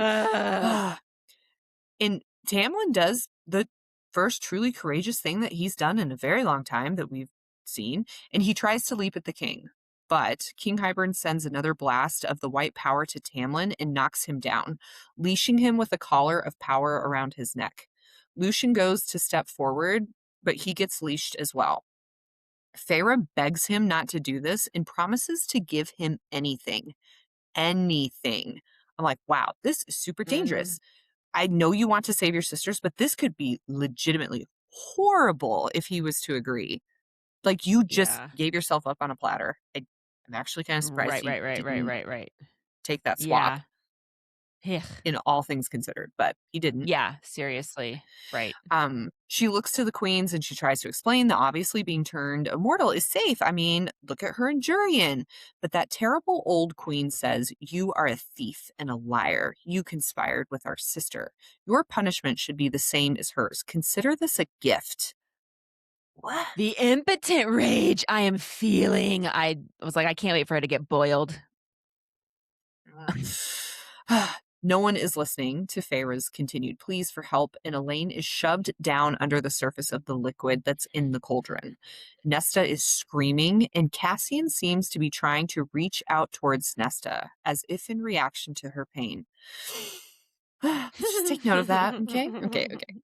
And Tamlin does the first truly courageous thing that he's done in a very long time that we've seen, and he tries to leap at the king. But King Hybern sends another blast of the white power to Tamlin and knocks him down, leashing him with a collar of power around his neck. Lucian goes to step forward, but he gets leashed as well. Feyre begs him not to do this and promises to give him anything. Anything. I'm like, wow, this is super Mhm. dangerous. I know you want to save your sisters, but this could be legitimately horrible if he was to agree. Like, you just Yeah. gave yourself up on a platter. I'm actually kind of surprised Right, you right, right, right, didn't right, right. take that swap Yeah. Ugh. in all things considered, but he didn't. Yeah, seriously. Right. She looks to the queens and she tries to explain that obviously being turned immortal is safe. I mean, look at her and Jurian. But that terrible old queen says, "You are a thief and a liar. You conspired with our sister. Your punishment should be the same as hers. Consider this a gift." What? The impotent rage I am feeling. I was like, I can't wait for her to get boiled. No one is listening to Feyre's continued pleas for help, and Elaine is shoved down under the surface of the liquid that's in the cauldron. Nesta is screaming, and Cassian seems to be trying to reach out towards Nesta, as if in reaction to her pain. Just take note of that, okay? Okay, okay.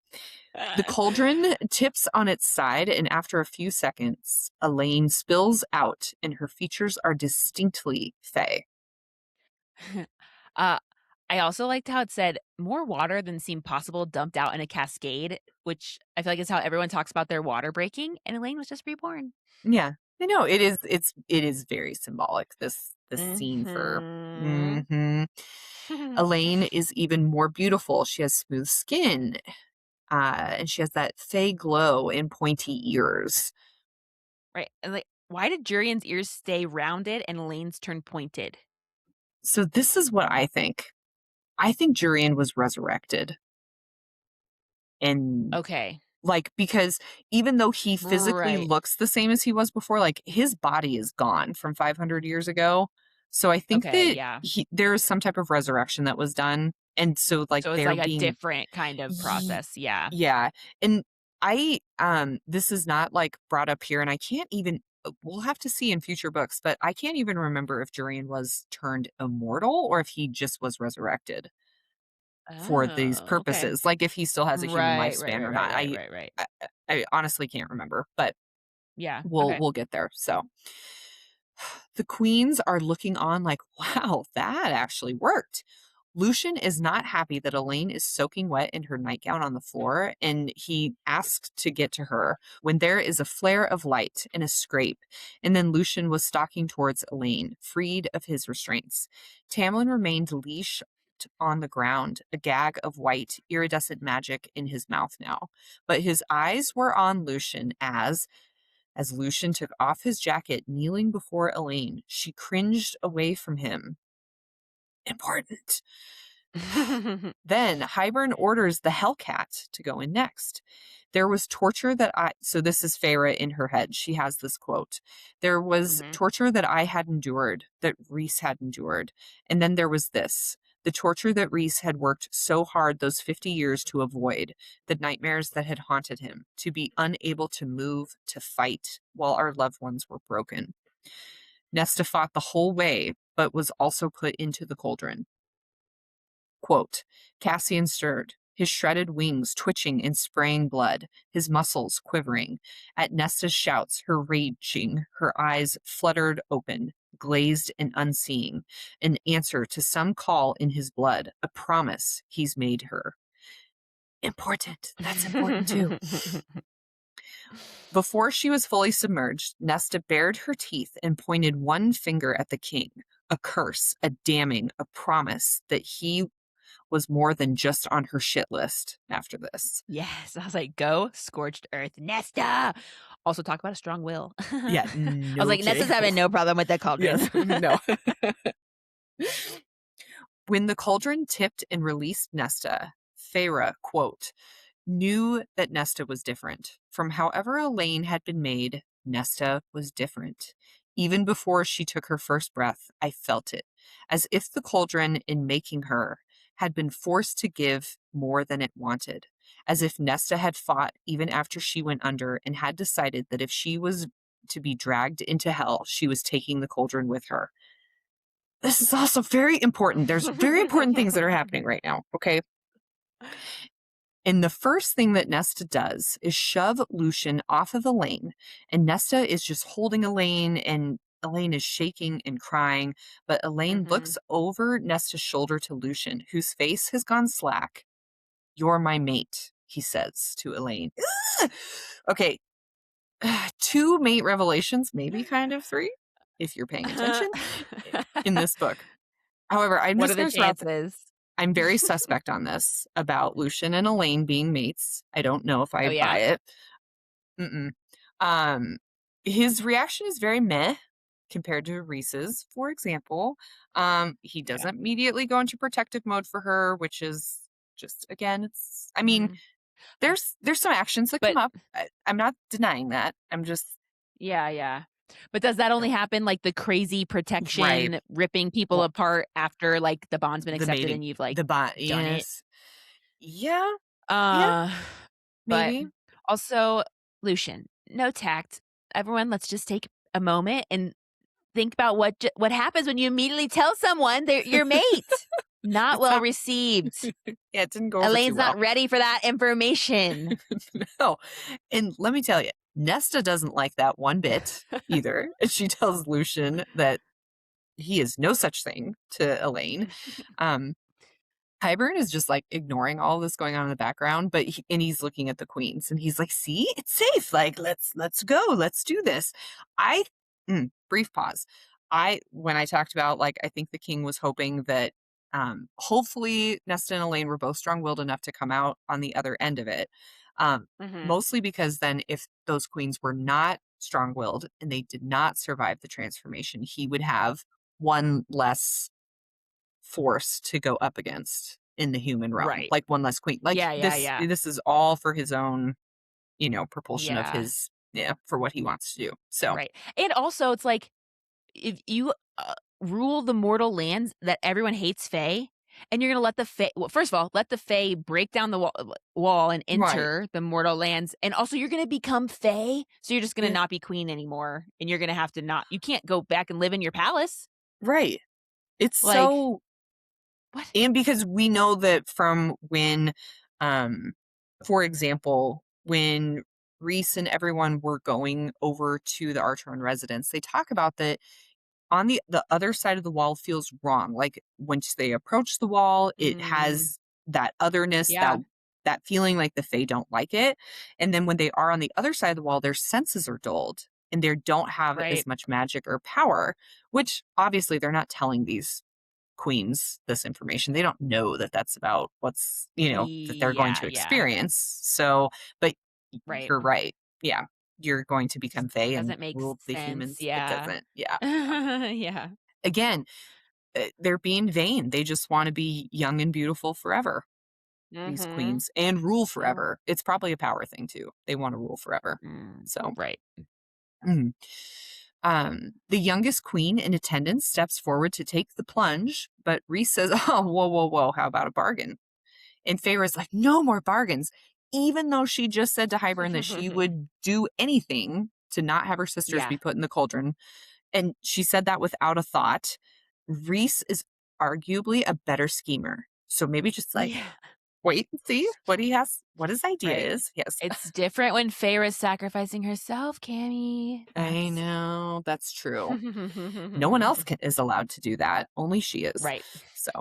The cauldron tips on its side, and after a few seconds, Elaine spills out, and her features are distinctly Fey. uh, I also liked how it said more water than seemed possible dumped out in a cascade, which I feel like is how everyone talks about their water breaking, and Elaine was just reborn. Yeah. I know it is very symbolic, this scene for Mhm. Mhm. Elaine is even more beautiful. She has smooth skin, and she has that fey glow and pointy ears. Right, and, like, why did Jurian's ears stay rounded and Elaine's turn pointed? So this is what I think. I think Jurian was resurrected. And Okay. like, because even though he physically Right. looks the same as he was before, like, his body is gone from 500 years ago. So I think Okay, that yeah. there is some type of resurrection that was done. And so, like, So it's they're like a being different kind of Ye process, yeah. yeah, and this is not, like, brought up here, and I can't even we'll have to see in future books, but I can't even remember if Jurian was turned immortal or if he just was resurrected for these Oh, okay. purposes, like, if he still has a human Right, right, lifespan right, or right, not. right, right, right. I I honestly can't remember, but Yeah, we'll okay. we'll get there, so the queens are looking on like, wow, that actually worked. Lucian is not happy that Elaine is soaking wet in her nightgown on the floor, and he asks to get to her when there is a flare of light and a scrape, and then Lucian was stalking towards Elaine, freed of his restraints. Tamlin remained leashed on the ground, a gag of white, iridescent magic in his mouth now. But his eyes were on Lucian as Lucian took off his jacket, kneeling before Elaine, she cringed away from him. Important. Then Hybern orders the Hellcat to go in next. There was torture that so this is Feyre in her head. She has this quote. There was Mhm. torture that I had endured, that Rhys had endured. And then there was this. The torture that Rhys had worked so hard those 50 years to avoid, the nightmares that had haunted him, to be unable to move, to fight, while our loved ones were broken. Nesta fought the whole way, but was also put into the cauldron. Quote, Cassian stirred, his shredded wings twitching and spraying blood, his muscles quivering. At Nesta's shouts, her raging, her eyes fluttered open, glazed and unseeing, an answer to some call in his blood, a promise he's made her. Important. That's important too. Before she was fully submerged, Nesta bared her teeth and pointed one finger at the king, a curse, a damning, a promise that he was more than just on her shit list after this. Yes, I was like, "Go, scorched earth, Nesta!" Also talk about a strong will. Yeah, I was no like, "Nesta's kidding. having no problem with the cauldron." Yes, no. When the cauldron tipped and released Nesta, Feyre, quote, knew that Nesta was different. From however Elaine had been made, Nesta was different. Even before she took her first breath, I felt it, as if the cauldron, in making her, had been forced to give more than it wanted, as if Nesta had fought even after she went under and had decided that if she was to be dragged into hell, she was taking the cauldron with her. This is also very important. There's very important things that are happening right now, okay? And the first thing that Nesta does is shove Lucian off of Elaine. And Nesta is just holding Elaine, and Elaine is shaking and crying. But Elaine looks over Nesta's shoulder to Lucian, whose face has gone slack. "You're my mate," he says to Elaine. Okay, 2 mate revelations, maybe kind of 3, if you're paying attention, in this book. However, I'm What just are the going to throw out chances? I'm very suspect on this about Lucian and Elaine being mates. I don't know if Oh, I yeah? buy it. Mm-mm. Um, his reaction is very meh compared to Reese's, for example. He Yeah. doesn't immediately go into protective mode for her, which is just, again, it's, I mean, there's some actions that come But up. I'm not denying that. I'm just, yeah. But does that only happen, like, the crazy right. protection, ripping people Well, apart after, like, the bond's been the accepted mating, and you've, like, the bond, done it? yes. Yeah, yeah, Uh, but maybe. also, Lucian, no tact. Everyone, let's just take a moment and think about what happens when you immediately tell someone they're your mate. Not It's well not, received. yeah, it didn't go over too Elaine's well. not ready for that information. No. And let me tell you, Nesta doesn't like that one bit either. She tells Lucian that he is no such thing to Elaine. Um, Hybern is just like ignoring all this going on in the background, but he's looking at the queens and he's like, "See, it's safe. Like, let's go. Let's do this." I brief pause. When I talked about, like, I think the king was hoping that hopefully Nesta and Elaine were both strong-willed enough to come out on the other end of it. Mostly because then if those queens were not strong-willed and they did not survive the transformation, he would have one less force to go up against in the human realm, Right. like one less queen. Like, Yeah. this is all for his own, propulsion of Yeah. his, yeah, for what he wants to do. So, Right. And also, it's like, if you, rule the mortal lands that everyone hates Fae, and you're gonna let the Fae well, first of all, let the Fae break down the wall and right. enter the mortal lands, and also you're gonna become Fae, so you're just gonna Yeah. not be queen anymore, and you're gonna have to not you can't go back and live in your palace. Right. It's Like, so, what? and because we know that from when, um, for example, when Reese and everyone were going over to the Archeron residence, they talk about that on the other side of the wall feels wrong. Like, once they approach the wall, it Mm, has that otherness, yeah, that feeling like the Fae don't like it. And then when they are on the other side of the wall, their senses are dulled and they don't have right. as much magic or power, which obviously they're not telling these queens this information. They don't know that that's about what's, that they're going to Yeah, experience. So, but right. you're right. Yeah. You're going to become Fae and Doesn't make rule the sense, humans. It yeah. doesn't. Yeah. Yeah. Again, they're being vain. They just want to be young and beautiful forever, these Mhm. queens, and rule Yeah. forever. It's probably a power thing too. They want to rule forever. So, Right. mm. The youngest queen in attendance steps forward to take the plunge, but Reese says, "Oh, whoa. How about a bargain?" And Feyre's like, "No more bargains." Even though she just said to Hybern that she would do anything to not have her sisters Yeah. be put in the cauldron. And she said that without a thought. Reese is arguably a better schemer. So maybe just like Yeah. wait and see what his idea Right. is. Yes. It's different when Feyre's sacrificing herself, Cammy. I That's know. That's true. No one else is allowed to do that. Only she is. right. So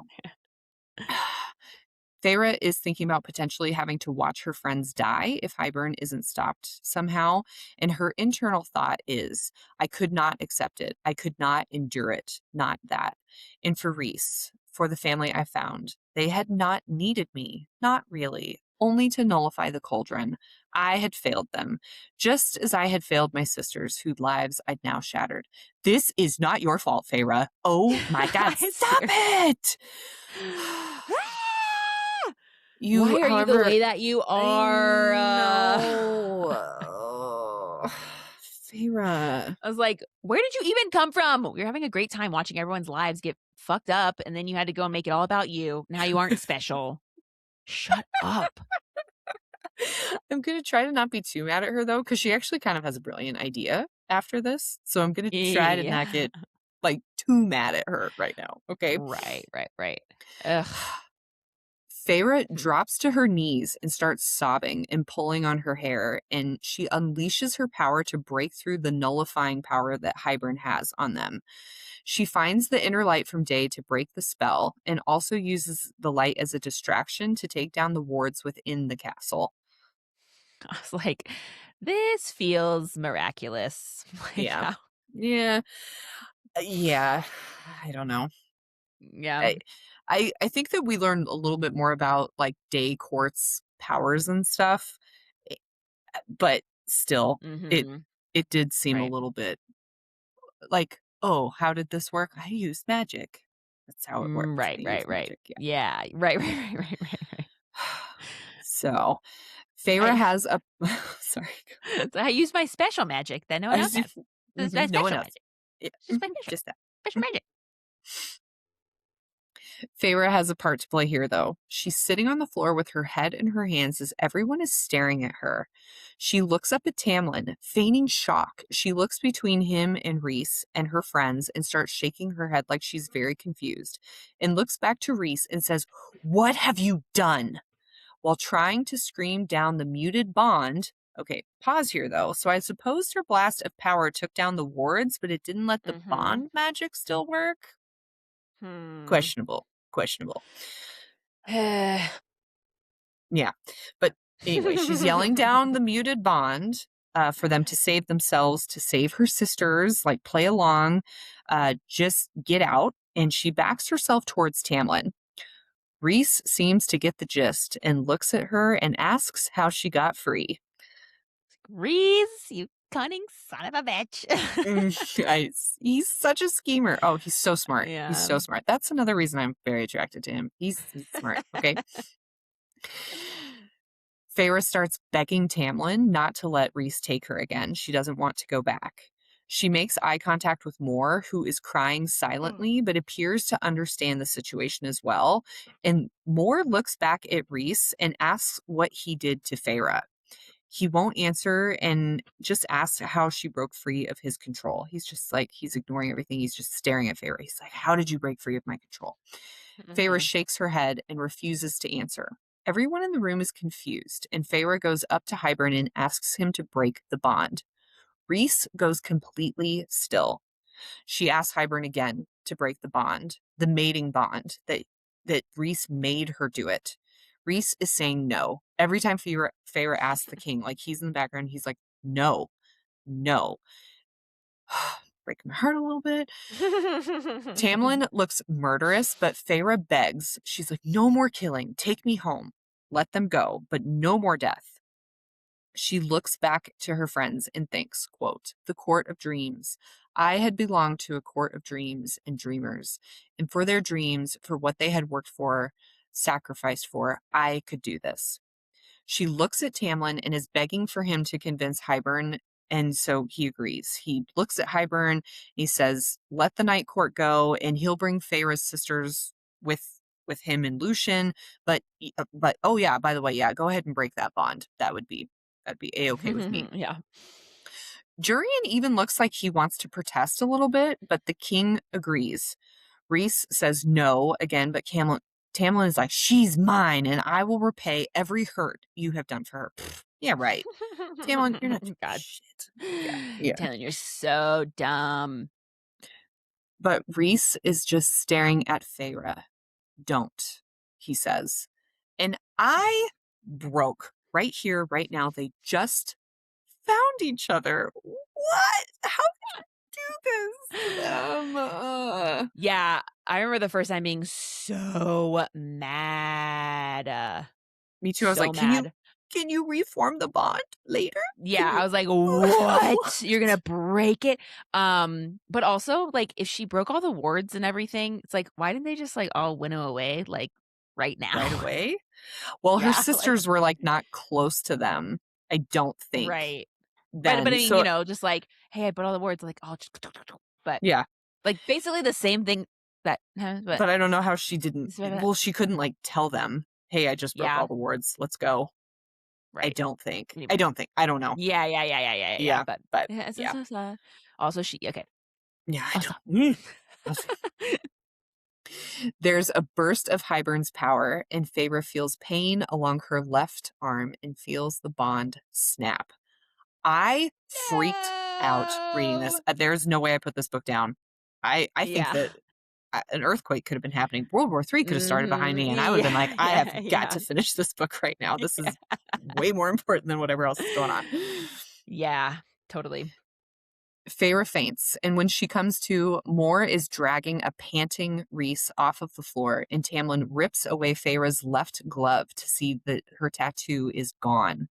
Feyre is thinking about potentially having to watch her friends die if Hybern isn't stopped somehow. And her internal thought is, I could not accept it. I could not endure it. Not that. And for Reese, for the family I found, they had not needed me. Not really. Only to nullify the cauldron. I had failed them, just as I had failed my sisters, whose lives I'd now shattered. This is not your fault, Feyre. Oh my God, I stop swear. it! You, Why are you the however, way that you I are? know. Feyre. I was like, where did you even come from? We were having a great time watching everyone's lives get fucked up, and then you had to go and make it all about you. Now you aren't special. Shut up. I'm going to try to not be too mad at her, though, because she actually kind of has a brilliant idea. after this, so I'm gonna try to not Yeah. get, like, too mad at her right now, okay? Right, right, right. Ugh. Feyre drops to her knees and starts sobbing and pulling on her hair, and she unleashes her power to break through the nullifying power that Hybern has on them. She finds the inner light from day to break the spell and also uses the light as a distraction to take down the wards within the castle. I was like, "This feels miraculous." Like, Yeah. how Yeah. Yeah. I don't know. yeah. I, I think that we learned a little bit more about like day courts powers and stuff, eh, but still, it Mhm. it did seem a Right. little bit like, oh, how did this work? I used magic. That's how it works. Right, I right, use right. magic. Yeah. Yeah. Right, right, right, right, right, So Feyre right. has a sorry. So I use my special magic that no one I else was has. just, This is my no one special else. magic. Yeah, Just my special, just that. special magic. Feyre has a part to play here, though. She's sitting on the floor with her head in her hands as everyone is staring at her. She looks up at Tamlin, feigning shock. She looks between him and Rhys and her friends and starts shaking her head like she's very confused, and looks back to Rhys and says, "What have you done?" While trying to scream down the muted bond. Okay, pause here, though. So I suppose her blast of power took down the wards, but it didn't let the Mhm. bond magic still work? Hmm. Questionable. Questionable. Eh. Yeah. But anyway, she's yelling down the muted bond for them to save themselves, to save her sisters, like play along, just get out. And she backs herself towards Tamlin. Rhys seems to get the gist and looks at her and asks how she got free. Reese, you cunning son of a bitch. He's such a schemer. Oh, he's so smart. He's Yeah. so smart. That's another reason I'm very attracted to him. He's smart. Okay. Feyre starts begging Tamlin not to let Rhys take her again. She doesn't want to go back. She makes eye contact with Moore, who is crying silently but appears to understand the situation as well. And Moore looks back at Rhys and asks what he did to Feyre. He won't answer and just asks how she broke free of his control. He's just like, he's ignoring everything. He's just staring at Feyre. He's like, how did you break free of my control? Feyre Mhm. shakes her head and refuses to answer. Everyone in the room is confused, and Feyre goes up to Hybern and asks him to break the bond. Rhys goes completely still. She asks Hybern again to break the bond, the mating bond that Rhys made her do it. Rhys is saying no. Every time Feyre asks the king, like he's in the background, he's like, no, no. Breaking my heart a little bit. Tamlin looks murderous, but Feyre begs. She's like, no more killing. Take me home. Let them go, but no more death. She looks back to her friends and thinks, quote, the court of dreams. I had belonged to a court of dreams and dreamers, and for their dreams, for what they had worked for, sacrificed for, I could do this. She looks at Tamlin and is begging for him to convince Hybern, and so he agrees. He looks at Hybern, he says, let the night court go, and he'll bring Feyre's sisters with him and Lucian. But oh yeah, by the way, yeah, go ahead and break that bond. That'd be a-okay with me. Yeah. Jurian even looks like he wants to protest a little bit, but the king agrees. Rhys says no again, but Tamlin is like, she's mine, and I will repay every hurt you have done for her. Pfft, yeah, right. Tamlin, you're not doing God. shit. Yeah, yeah. Telling you're so dumb. But Rhys is just staring at Feyre. Don't, he says. And I broke right here, right now. They just found each other. What? How do this? Yeah, I remember the first time being so mad. Me too. I was So like, mad. can you reform the bond later? Yeah, Can I you was like, "What? You're gonna break it?" But also, like, if she broke all the wards and everything, it's like, why didn't they just, like, all winnow away, like, right right now? away? Well, her Yeah, like sisters were like not close to them, I don't think. right. But I Then mean, you so know, just like, "Hey, I put all the wards," like, "Oh, just" but, yeah, like, basically the same thing that but but I don't know how she didn't, well, she couldn't like tell them, "Hey, I just broke yeah. all the wards. Let's go." I right. don't think. I Anyway. don't think. I don't know. Yeah, Yeah, but but yeah, yeah. also she okay. Yeah, I Also don't. There's a burst of Hybern's power, and Feyre feels pain along her left arm and feels the bond snap. I freaked out reading this. No! There's no way I put this book down. I think Yeah. that an earthquake could have been happening. World War III could have started behind Mhm. me, and I would have been like, I have got Yeah. to finish this book right now. This Yeah. is way more important than whatever else is going on. Yeah, totally. Feyre faints, and when she comes to, Moore is dragging a panting Rhys off of the floor, and Tamlin rips away Feyre's left glove to see that her tattoo is gone.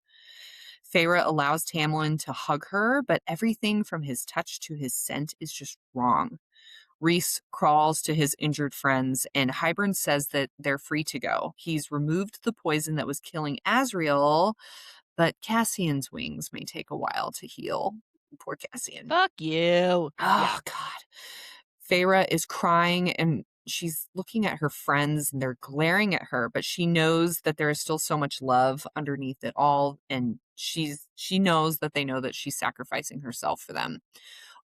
Feyre allows Tamlin to hug her, but everything from his touch to his scent is just wrong. Rhys crawls to his injured friends, and Hybern says that they're free to go. He's removed the poison that was killing Asriel, but Cassian's wings may take a while to heal. Poor Cassian. Fuck you. Yeah. Oh, God. Feyre is crying and she's looking at her friends and they're glaring at her, but she knows that there is still so much love underneath it all. And she knows that they know that she's sacrificing herself for them.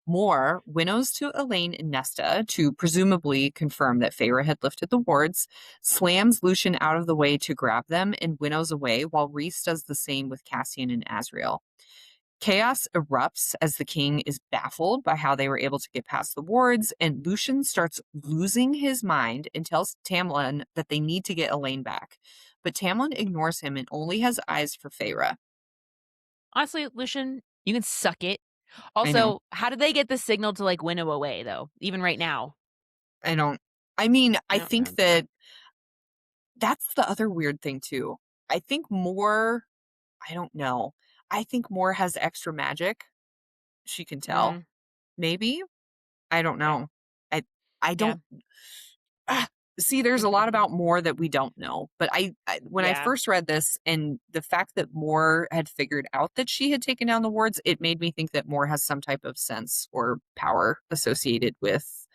Moore winnows to Elaine and Nesta to presumably confirm that Feyre had lifted the wards, slams Lucian out of the way to grab them, and winnows away while Rhys does the same with Cassian and Asriel. Chaos erupts as the king is baffled by how they were able to get past the wards, and Lucian starts losing his mind and tells Tamlin that they need to get Elaine back. But Tamlin ignores him and only has eyes for Feyre. Honestly, Lucian, you can suck it. I know. Also, how did they get the signal to, like, winnow away, though? Even right now? I don't. I mean, I I don't think know. that that's the other weird thing, too. I think Moore, I don't know. I think Moore has extra magic. She can tell. Mm, Maybe. I don't yeah, know. I yeah. don't. Ah, see, there's a lot about Moore that we don't know. But I when I Yeah. first read this and the fact that Moore had figured out that she had taken down the wards, it made me think that Moore has some type of sense or power associated with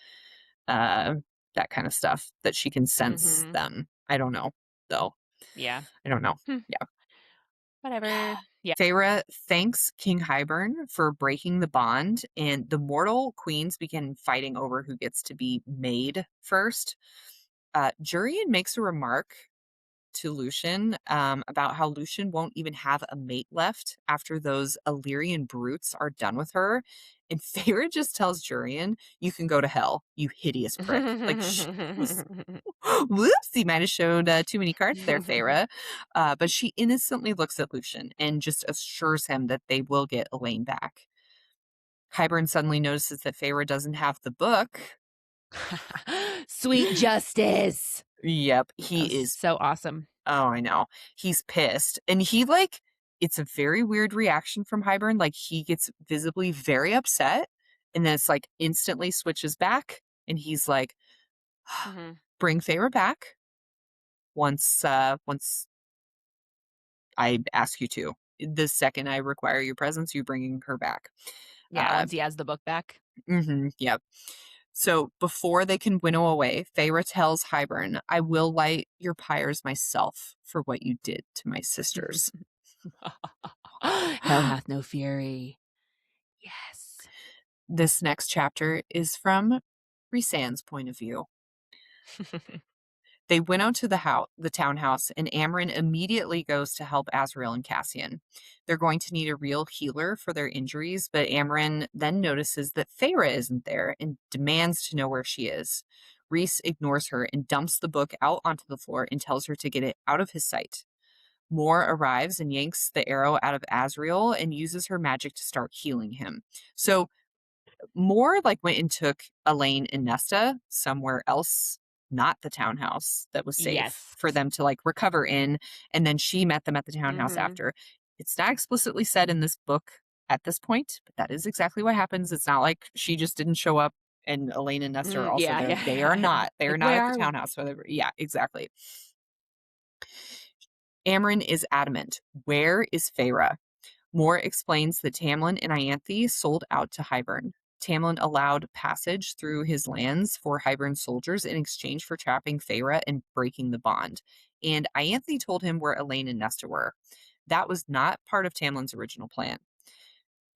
uh that kind of stuff that she can sense Mhm. them. I don't know, though. Yeah. I don't know. Hmm, Yeah. whatever. Yeah. Feyre thanks King Hybern for breaking the bond, and the mortal queens begin fighting over who gets to be made first. Jurian makes a remark to Lucian about how Lucian won't even have a mate left after those Illyrian brutes are done with her. And Feyre just tells Jurian, "You can go to hell, you hideous prick." Like, whoops, you might have showed too many cards there, Feyre. But she innocently looks at Lucian and just assures him that they will get Elaine back. Hybern suddenly notices that Feyre doesn't have the book. Sweet justice. Yep, That he was is. so awesome. Oh, I know. He's pissed. And he, like, it's a very weird reaction from Hybern. Like, he gets visibly very upset and then it's like instantly switches back. And he's like, Mhm. bring Feyre back once I ask you to. The second I require your presence, you bringing her back. Yeah, Uh, once he has the book back. yep. So before they can winnow away, Feyre tells Hybern, "I will light your pyres myself for what you did to my sisters." Hell hath no fury. Yes. This next chapter is from Rhysand's point of view. They went out to the townhouse, and Amren immediately goes to help Azriel and Cassian. They're going to need a real healer for their injuries, but Amren then notices that Feyre isn't there and demands to know where she is. Rhys ignores her and dumps the book out onto the floor and tells her to get it out of his sight. Moore arrives and yanks the arrow out of Azriel and uses her magic to start healing him. So Moore like went and took Elaine and Nesta somewhere else, not the townhouse that was safe Yes. for them to like recover in, and then she met them at the townhouse Mhm. after. It's not explicitly said in this book at this point, but that is exactly what happens. It's not like she just didn't show up and Elaine and Nesta are also Yeah, there. yeah, They yeah, are yeah. not. They are Like, not where at the are we? townhouse. Whatever. Yeah, exactly. Amren is adamant. Where is Feyre? Moore explains that Tamlin and Ianthe sold out to Hybern. Tamlin allowed passage through his lands for Hybern soldiers in exchange for trapping Feyre and breaking the bond. And Ianthe told him where Elaine and Nesta were. That was not part of Tamlin's original plan.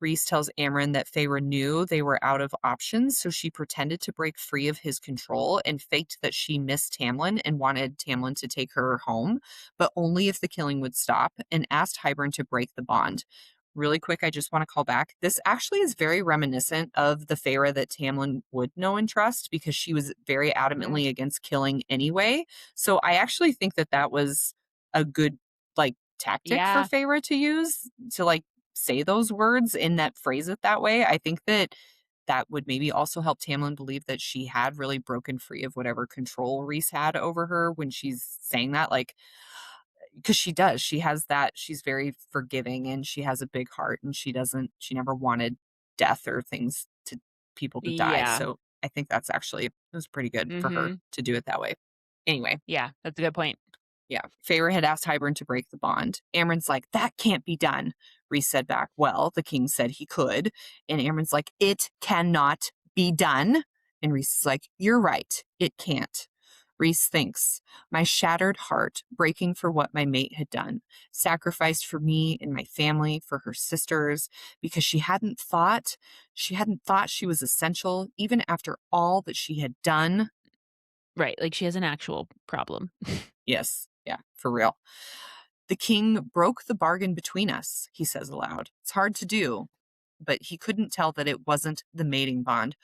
Rhys tells Amren that Feyre knew they were out of options, so she pretended to break free of his control and faked that she missed Tamlin and wanted Tamlin to take her home, but only if the killing would stop, and asked Hybern to break the bond. Really quick, I just want to call back. This actually is very reminiscent of the Feyre that Tamlin would know and trust, because she was very Mm, adamantly against killing anyway. So I actually think that that was a good, like, tactic for yeah. Feyre to use to, like, say those words and that phrase it that way. I think that that would maybe also help Tamlin believe that she had really broken free of whatever control Rhys had over her when she's saying that. Like, because she does. She has that. She's very forgiving and she has a big heart, and she never wanted death or things to people to die. Yeah. So I think that's actually, it was pretty good for her Mhm. to do it that way. Anyway, Yeah, that's a good point. yeah. Feyre had asked Hybern to break the bond. Amren's like, that can't be done. Rhys said back, well, the king said he could. And Amren's like, it cannot be done. And Rhys is like, you're right. It can't. Rhys thinks, my shattered heart, breaking for what my mate had done, sacrificed for me and my family, for her sisters, because she hadn't thought she was essential, even after all that she had done. Right, like, she has an actual problem. Yes. Yeah, for real. The king broke the bargain between us, he says aloud. It's hard to do, but he couldn't tell that it wasn't the mating bond.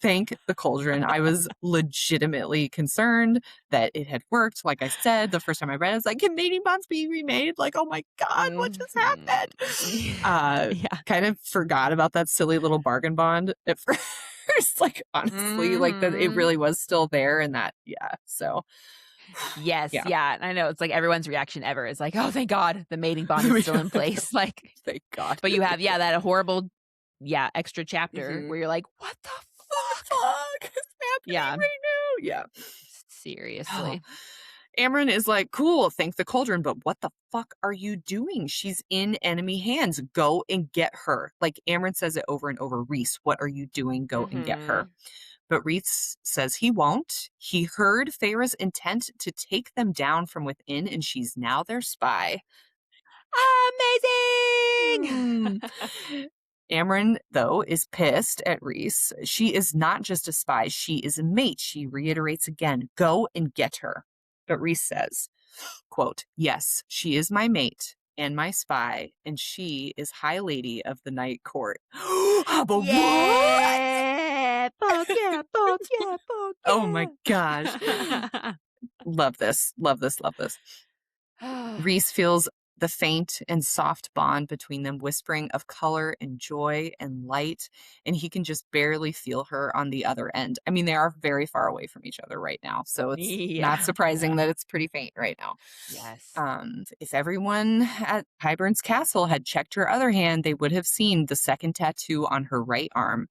Thank the cauldron. I was legitimately concerned that it had worked. Like I said, the first time I read it, I was like, can mating bonds be remade? Like, oh my God, what just Mhm. happened? Yeah. Kind of forgot about that silly little bargain bond at first. Like, honestly, like that it Mhm. really was still there, and that, yeah. So, Yes, yeah. yeah, I know, it's like everyone's reaction ever is like, "Oh, thank God the mating bond is still in place," like, Thank God. but you have, yeah, that horrible, yeah, extra chapter Mhm. where you're like, "What the What the fuck?" fuck is happening Yeah, right now? Yeah. Oh. seriously. Amren is like, cool, thank the cauldron, but what the fuck are you doing? She's in enemy hands. Go and get her. Like, Amren says it over and over. Rhys, what are you doing? Go and get her. Mhm. But Rhys says he won't. He heard Feyre's intent to take them down from within, and she's now their spy. Amazing! Hmm. Amren, though, is pissed at Rhys. She is not just a spy, she is a mate. She reiterates again, go and get her. But Rhys says, quote, yes, she is my mate and my spy, and she is High Lady of the Night Court. But what? Yeah! Fuck yeah, fuck yeah, fuck Oh my gosh. yeah! Love this. Love this. Love this. Rhys feels the faint and soft bond between them, whispering of color and joy and light, and he can just barely feel her on the other end. I mean, they are very far away from each other right now, so it's not Yeah, surprising yeah. that it's pretty faint right now. Yes. If everyone at Hybern's castle had checked her other hand, they would have seen the second tattoo on her right arm.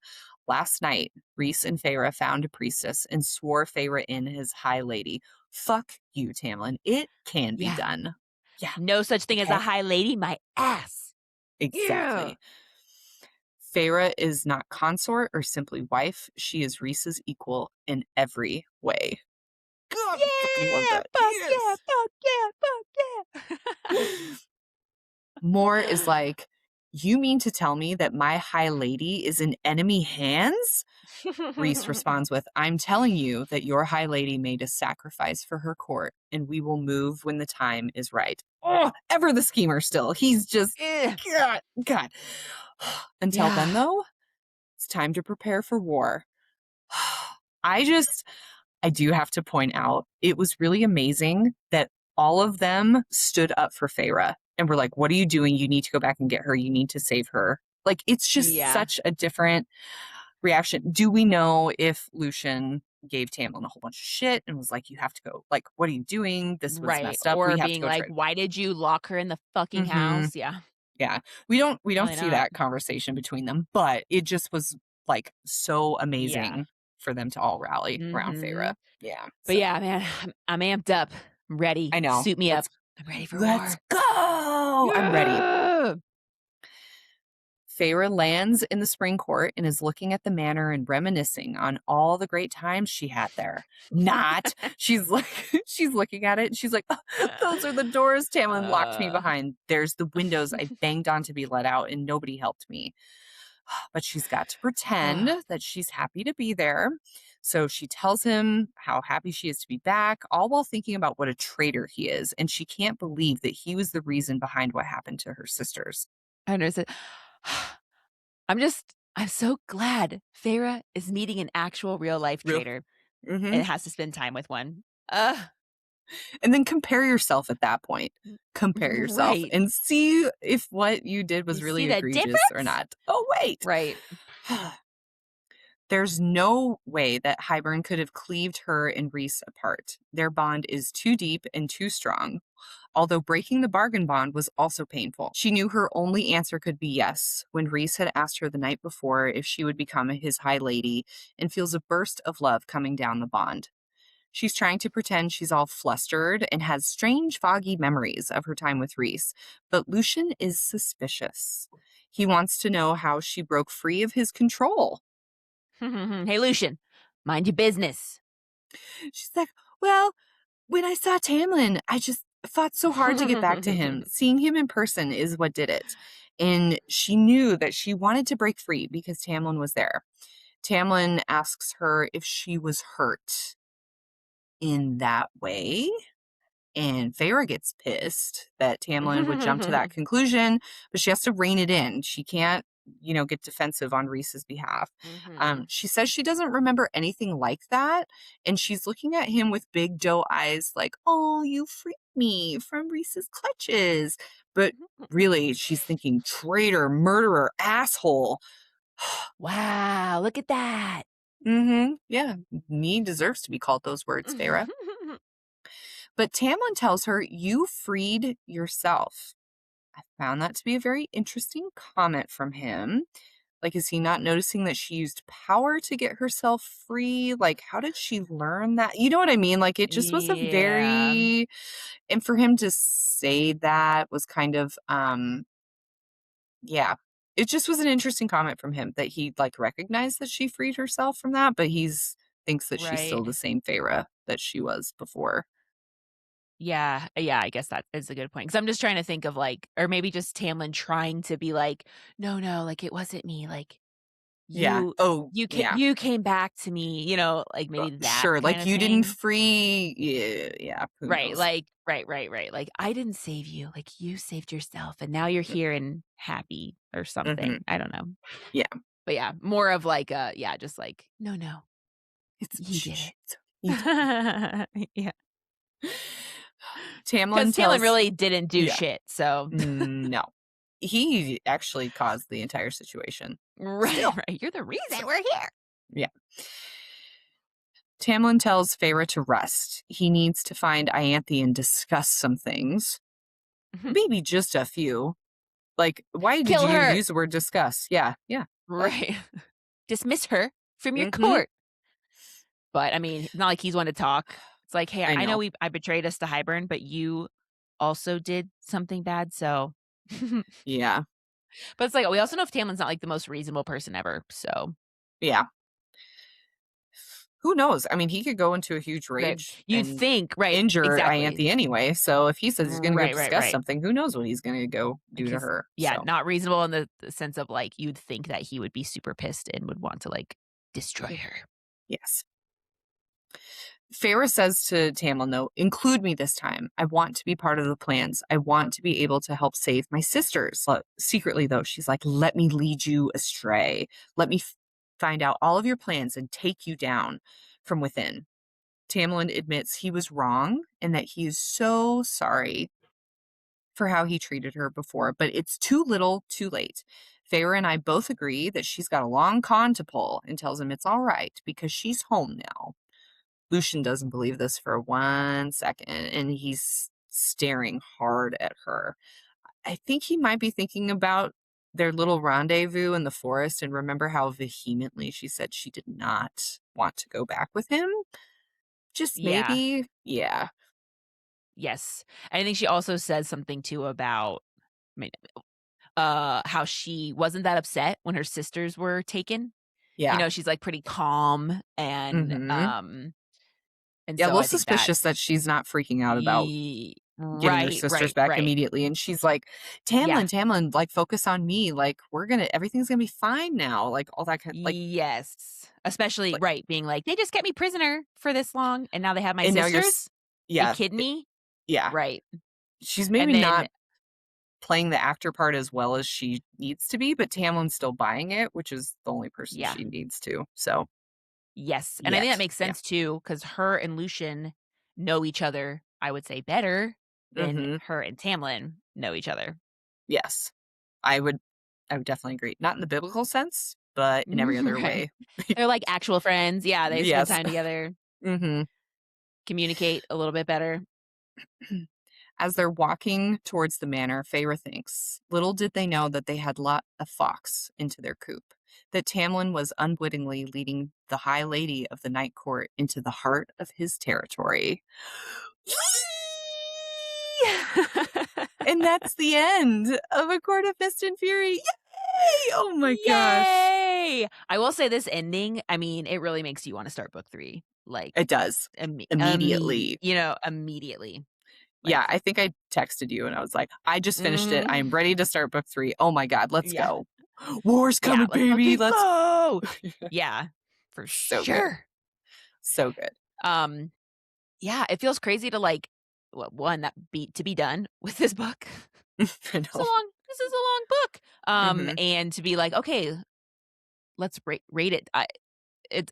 Last night, Rhys and Feyre found a priestess and swore Feyre in as High Lady. Fuck you, Tamlin. It can be Yeah. done. Yeah. No such thing as a Okay. high lady, my ass. Yeah. Exactly. Feyre is not consort or simply wife. She is Rhys's equal in every way. God, I fucking love Yeah! that. Fuck yeah, Yes. fuck yeah, fuck yeah. Moore is like, you mean to tell me that my High Lady is in enemy hands? Rhys responds with, I'm telling you that your High Lady made a sacrifice for her court, and we will move when the time is right. Oh, ever the schemer still. He's just, Eh. God. God. Until then, Yeah. though, it's time to prepare for war. I just, I do have to point out, it was really amazing that all of them stood up for Feyre and were like, what are you doing? You need to go back and get her. You need to save her. Like, it's just Yeah. such a different reaction. Do we know if Lucian gave Tamlin a whole bunch of shit and was like, you have to go, like, what are you doing? This was Right. messed up. Or We have to being go like, try. "Why did you lock her in the fucking Mm-hmm. house?" Yeah. Yeah. We don't Probably see not. that conversation between them, but it just was like so Yeah. amazing for them to all rally around Feyre. Mhm. Yeah. But So yeah, man, I'm amped up. I'm ready. I know. Suit me up. Let's I'm ready for let's war. go. I'm ready. Yeah. Feyre lands in the spring court and is looking at the manor and reminiscing on all the great times she had there. Not. She's like, she's looking at it and she's like, "Oh, those are the doors Tamlin locked me Uh, behind. There's the windows I banged on to be let out and nobody helped me." But she's got to pretend that she's happy to be there. So she tells him how happy she is to be back, all while thinking about what a traitor he is. And she can't believe that he was the reason behind what happened to her sisters. I understand. I'm so glad Feyre is meeting an actual real life Real. traitor Hmm. and has to spend time with one. Uh, And then compare yourself at that point. Compare yourself right. and see if what you did was You see really the egregious or difference? not. Oh, wait. Right. There's no way that Hybern could have cleaved her and Rhys apart. Their bond is too deep and too strong. Although breaking the bargain bond was also painful. She knew her only answer could be yes when Rhys had asked her the night before if she would become his high lady, and feels a burst of love coming down the bond. She's trying to pretend she's all flustered and has strange, foggy memories of her time with Rhys, but Lucian is suspicious. He wants to know how she broke free of his control. Hey, Lucian, mind your business. She's like, "Well, when I saw Tamlin, I just fought so hard to get back to him. Seeing him in person is what did it." And she knew that she wanted to break free because Tamlin was there. Tamlin asks her if she was hurt in that way. And Feyre gets pissed that Tamlin would jump to that conclusion, but she has to rein it in. She can't, get defensive on Rhys's behalf. She says she doesn't remember anything like that. And she's looking at him with big doe eyes, like, "Oh, you freed me from Rhys's clutches." But really, she's thinking traitor, murderer, asshole. Wow, look at that. Yeah, he deserves to be called those words, Feyre. But Tamlin tells her, "You freed yourself." I found that to be a very interesting comment from him. Like, is he not noticing that she used power to get herself free? Like, how did she learn that? You know what I mean? Like, it just was a Yeah. very, and for him to say that was kind of, yeah, it just was an interesting comment from him that he like recognized that she freed herself from that, but thinks that she's Right. still the same Feyre that she was before. Yeah, yeah, I guess that is a good point. Because 'cause I'm just trying to think of, like, or maybe just Tamlin trying to be like, "No, no, like, it wasn't me, like, Yeah. you Oh, yeah. you came back to me," like, maybe that Sure, like, kinda you didn't thing. free yeah, who Right, knows? like right, like, "I didn't save you, like, you saved yourself, and now you're here and happy," or Mhm. something, I don't know. Yeah. But, yeah, more of, like, yeah, just like, "No, no, It's he did it." he Yeah, Tamlin because Tamlin tells really didn't do yeah. shit, so No. He actually caused the entire situation. right, Still. right, "You're the So reason we're here." yeah. Tamlin tells Feyre to rest. He needs to find Ianthe and discuss some things. Maybe just a few. Like, why did Kill you her. use the word discuss? Yeah, yeah. What? Right. Dismiss her from your Mhm. court. But, I mean, it's not like he's one to talk. It's like, "Hey, I I know know. I betrayed us to Hybern, but you also did something bad, so" Yeah. But it's like, we also know if Tamlin's not, like, the most reasonable person ever, so Yeah. Who knows? I mean, he could go into a huge right. rage You'd and think right, injure exactly. Ianthe anyway. So if he says he's going to go Right, right, discuss right. something, who knows what he's going to go Like, do to his her? yeah, So not reasonable in the sense of, like, you'd think that he would be super pissed and would want to, like, destroy her. yes. Feyre says to Tamlin, though, "Include me this time. I want to be part of the plans. I want to be able to help save my sisters." Secretly, though, she's like, "Let me lead you astray. Let me find out all of your plans and take you down from within." Tamlin admits he was wrong and that he is so sorry for how he treated her before, but it's too little, too late. Feyre and I both agree that she's got a long con to pull and tells him it's all right because she's home now. Lucian doesn't believe this for 1 second, and he's staring hard at her. I think he might be thinking about their little rendezvous in the forest and remember how vehemently she said she did not want to go back with him. Just Yeah. maybe. Yeah. Yes. And I think she also says something too about I mean, how she wasn't that upset when her sisters were taken. Yeah. She's, like, pretty calm Mhm. and Yeah, a so little I think that suspicious that she's not freaking out about getting her right, sisters right, back right. immediately, and she's like, Yeah. Tamlin, like, focus on me, like, everything's gonna be fine now," like, all that Yes. Especially like right, being like, "They just kept me prisoner for this long, and now they have my and now sisters? You yeah, kidding me?" yeah. Right. She's And maybe then not playing the actor part as well as she needs to be, but Tamlin's still buying it, which is the only person yeah. she needs to, so Yes, and I think that yet. makes Yeah. sense too, because her and Lucian know each other, I would say, better than Mhm. her and Tamlin know each other. Yes. I would I would definitely agree. Not in the biblical sense, but in every other Right. way. They're like actual friends. Yeah, they spend Yes. time together, Mhm. communicate a little bit better. As they're walking towards the manor, Feyre thinks, little did they know that they had let a fox into their coop, that Tamlin was unwittingly leading the High Lady of the Night Court into the heart of his territory. And that's the end of A Court of Mist and Fury. Yay! Oh my gosh. Yay! I will say this ending, I mean, it really makes you wanna start book 3, like, It does. Immediately. immediately. Yeah, Like, I think I texted you and I was like, I just finished it. I am mm, ready to start book 3. Oh my God, let's yeah, go. War's yeah, coming, let's baby. fucking Let's go! Yeah, for so good. sure. So good. Um, yeah, it feels crazy to, like, well, 1, that be to be done with this book. I know. This is a long book, Mhm. and to be like, "Okay, let's rate it."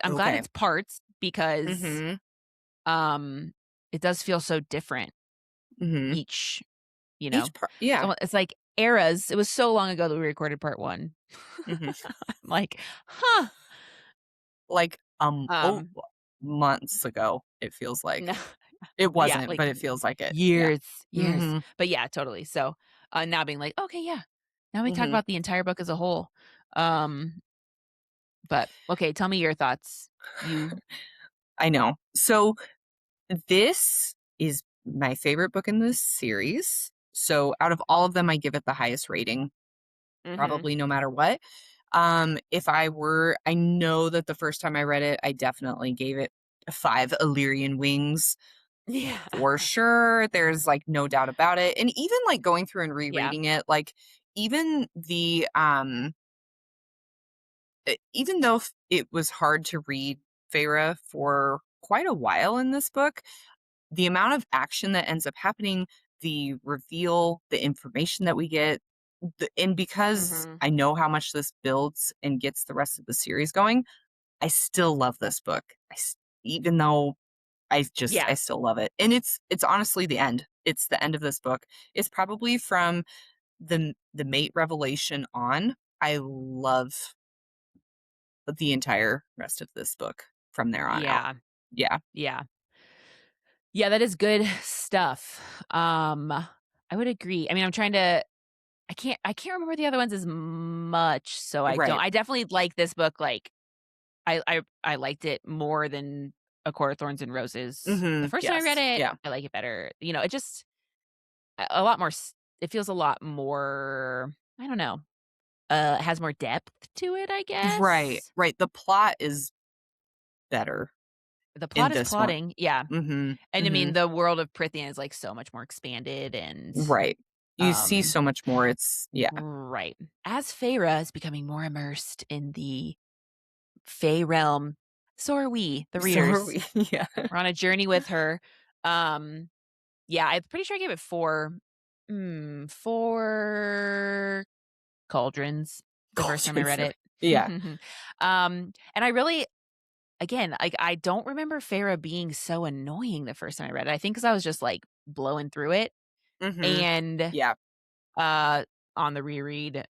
I'm glad Okay. it's parts because, Mhm. um, it does feel so different Mhm. each, you know? Each part yeah. So it's like eras. It was so long ago that we recorded part 1. Mhm. I'm like, "Huh." Like, Um, months ago, it feels no, like. It yeah, wasn't, like but it feels like it. Yeah. years, years. Mhm. But yeah, totally. So, now being like, "Okay, yeah. Now we talk Mhm. about the entire book as a whole." Um, but okay, tell me your thoughts. You I know. So, this is my favorite book in this series. So, out of all of them, I give it the highest rating, Mhm. probably no matter what. If I know that the first time I read it, I definitely gave it 5 Illyrian wings Yeah. for sure. There's like no doubt about it. And even like going through and Yeah. rereading it, like even even though it was hard to read Feyre for quite a while in this book, the amount of action that ends up happening, the reveal, the information that we get, and because Mhm. I know how much this builds and gets the rest of the series going, I still love this book. Even though I Yeah. still love it. And it's honestly the end. It's the end of this book. It's probably from the mate revelation on. I love the entire rest of this book from there on out. Yeah. Yeah. Yeah. Yeah, that is good stuff. I would agree. I mean, I can't remember the other ones as much, so Right. I definitely like this book, like, I liked it more than A Court of Thorns and Roses. The first time I read Yes. it, Yeah. I like it better. It just a lot more it feels a lot more, I don't know, it has more depth to it, I Right. guess. Right. The plot is better The in plot is this one. plotting, yeah, Mhm. and I mean, Mhm. the world of Prithian is, like, so much more expanded and, Right. You see um so much more. It's yeah. right. As Feyre is becoming more immersed in the Fey realm, so are we, the So are readers. we. Yeah. We're on a journey with her. Um, yeah, I'm pretty sure I gave it 4 cauldrons the first time I Cauldrons. read it. Yeah. And I really again, like, I don't remember Feyre being so annoying the first time I read it. I think because I was just, like, blowing through it, Mhm. and Yeah. Uh, on the reread,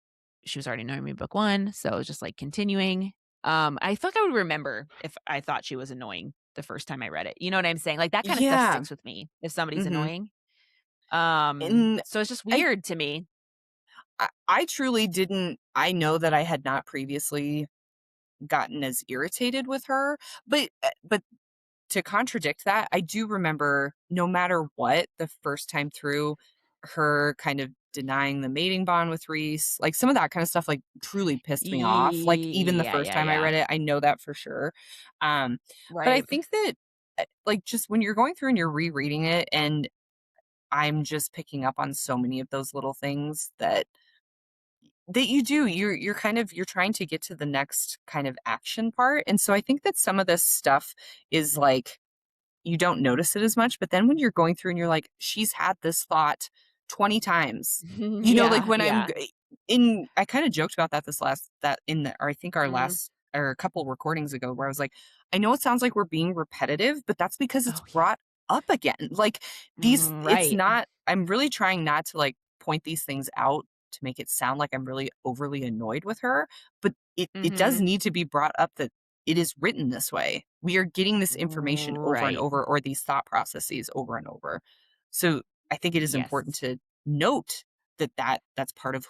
she was already knowing me book 1, so it was just, like, continuing. I feel like I would remember if I thought she was annoying the first time I read it. You know what I'm saying? Like, that kinda stuff Yeah. sticks with me if somebody's Mhm. annoying. And So it's just I weird to me. I truly didn't I know that I had not previously gotten as irritated with her, but to contradict that, I do remember no matter what, the first time through, her kind of denying the mating bond with Reese. Like, some of that kind of stuff, like, truly pissed me off. Like, even the Yeah, first yeah, time I yeah. read it, I know that for sure. Um, but I Right. think that, like, just when you're going through and you're rereading it, and I'm just picking up on so many of those little things that you do. You're kind of you're trying to get to the next kind of action part, and so I think that some of this stuff is, like, you don't notice it as much, but then when you're going through and you're like, "She's had this thought 20 times." Like, Yeah, when yeah. I kinda joked about that this last that in the or I think our Mhm. last or a couple recordings ago, where I was like, "I know it sounds like we're being repetitive, but that's because it's Oh, yeah. brought up again." Like, it's Right. not I'm really trying not to, like, point these things out to make it sound like I'm really overly annoyed with her, but it does Mhm. need to be brought up that it is written this way. We are getting this information over and Right. over, or these thought processes over and over. So I think it is important Yes. to note that's part of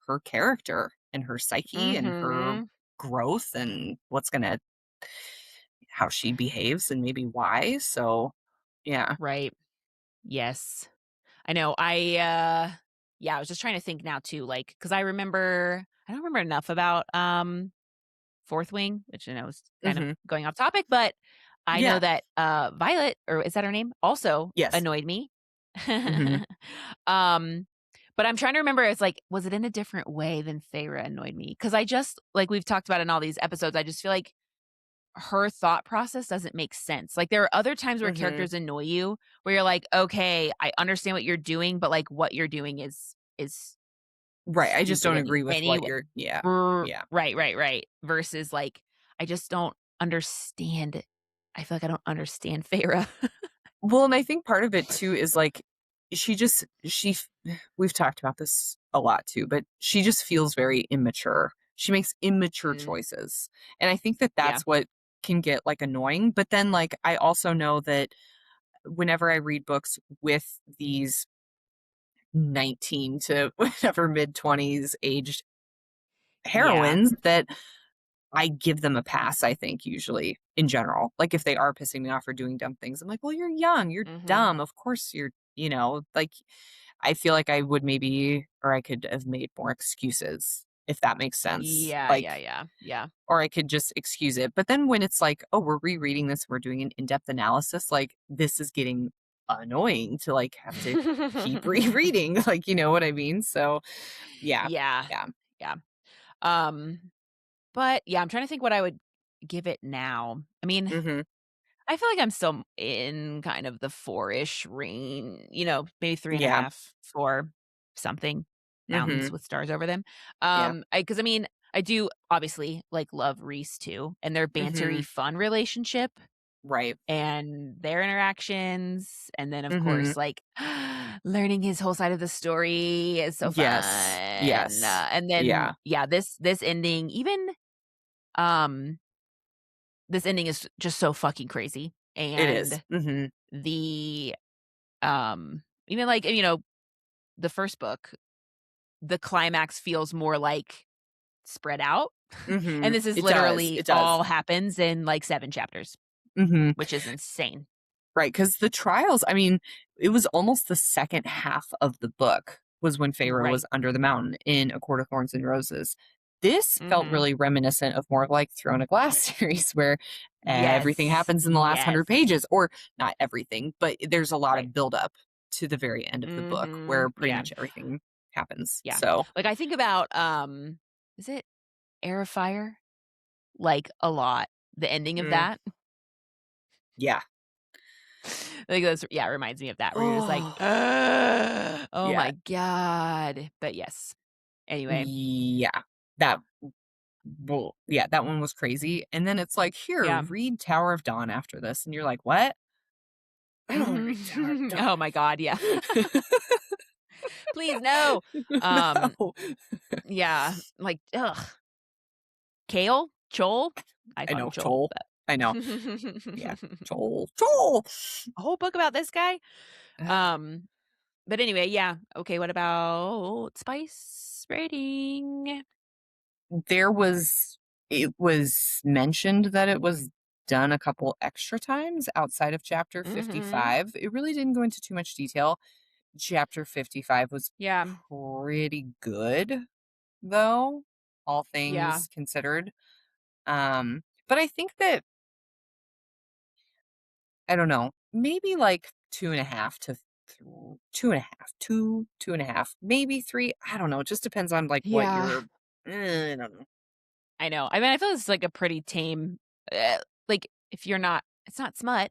her character and her psyche and her Mhm. growth and how she behaves and maybe why. So yeah. Right. Yes. I know. Yeah, I was just trying to think now too, like, because I don't remember enough about, Fourth Wing, which I know is kind of Hmm. going off topic, but I know Yeah. that, Violet, or is that her name? Also Yes. annoyed me. Hmm. Um, but I'm trying to remember, it's like, was it in a different way than Feyre annoyed me? Because I just like we've talked about in all these episodes, I just feel like her thought process doesn't make sense. Like, there are other times where Hmm. characters annoy you, where you're like, "Okay, I understand what you're doing, but, like, what you're doing is Right. I just stupid don't in agree with any what way." you're, yeah. Yeah. Right, right, right. Versus, like, I just don't understand I feel like I don't understand Feyre. Well, and I think part of it too is, like, we've talked about this a lot too, but she just feels very immature. She makes immature Mm, choices. And I think that yeah. that's what can get, like, annoying. But then, like, I also know that whenever I read books with these 19 to whatever mid-20s aged Yeah. heroines, that I give them a pass, I think, usually, in general. Like, if they are pissing me off or doing dumb things, I'm like, "Well, you're young, you're Mhm. dumb, of course you're," like, I feel like I would maybe or I could have made more excuses, if that makes sense. Yeah, yeah, Like, yeah, yeah. or I could just excuse it. But then when it's like, "Oh, we're rereading this, we're doing an in-depth analysis," like, this is getting annoying to, like, have to keep rereading, like, you know what I mean? So, yeah. Yeah. Yeah. Yeah. Um, but, yeah, I'm trying to think what I would give it now. I mean, Mhm. I feel like I'm still in kind of the 4-ish range, maybe Yeah. 3.5, 4 something, mountains Mhm. with stars over them. Yeah. I mean, I do obviously, like, love Reese too, and their bantery Mhm. fun relationship Right. and their interactions, and then, of Mhm. course, like, learning his whole side of the story is so fun, Yes. Yes. and then, Yeah. yeah, this ending, even, um this ending is just so fucking crazy, It is. and Mhm. the, even, like, the first book, the climax feels more, like, spread out, and Mhm. this is It does. literally It does. all happens in, like, 7 chapters, Mhm. which is insane. Right, because the trials, I mean, it was almost the second half of the book was when Feyre was Right. under the mountain in A Court of Thorns and Roses. This felt Mhm. really reminiscent of more of, like, Throne of Glass series where everything Yes. happens in the last Yes. 100 pages, or not everything, but there's a lot Right. of buildup to the very end of the book where Mhm. pretty Yeah. much everything happens. Yeah. So, Like, I think about, is it Heir of Fire? Like, a lot. The ending of mm, that. yeah. Like, that's yeah, it reminds me of that where you're just like, Oh, "Oh yeah. my god." But yes. Anyway, Yeah. That Well, yeah, that one was crazy, and then it's like, "Here, yeah. read Tower of Dawn after this," and you're like, "What? I don't wanna read Tower of Oh Dawn." my god, yeah. Please, no. Um, No. yeah, like, ugh. Kale? Chol? I I call him know, Chol, Joel. but I know. Yeah, Joel. Joel! a whole book about this guy? Um, but anyway, yeah. Okay, what about spice rating? There was it was mentioned that it was done a couple extra times outside of chapter Mhm. 55. It really didn't go into too much detail. chapter 55 was Yeah. pretty good, though, all Yeah. things considered. But I think that, I don't know, maybe like 2.5 to 2.5, 2.5, maybe 3. I don't know. It just depends on like what Yeah. you're, I don't know. I know. I mean, I feel this is like a pretty tame, like if you're not, it's not smut.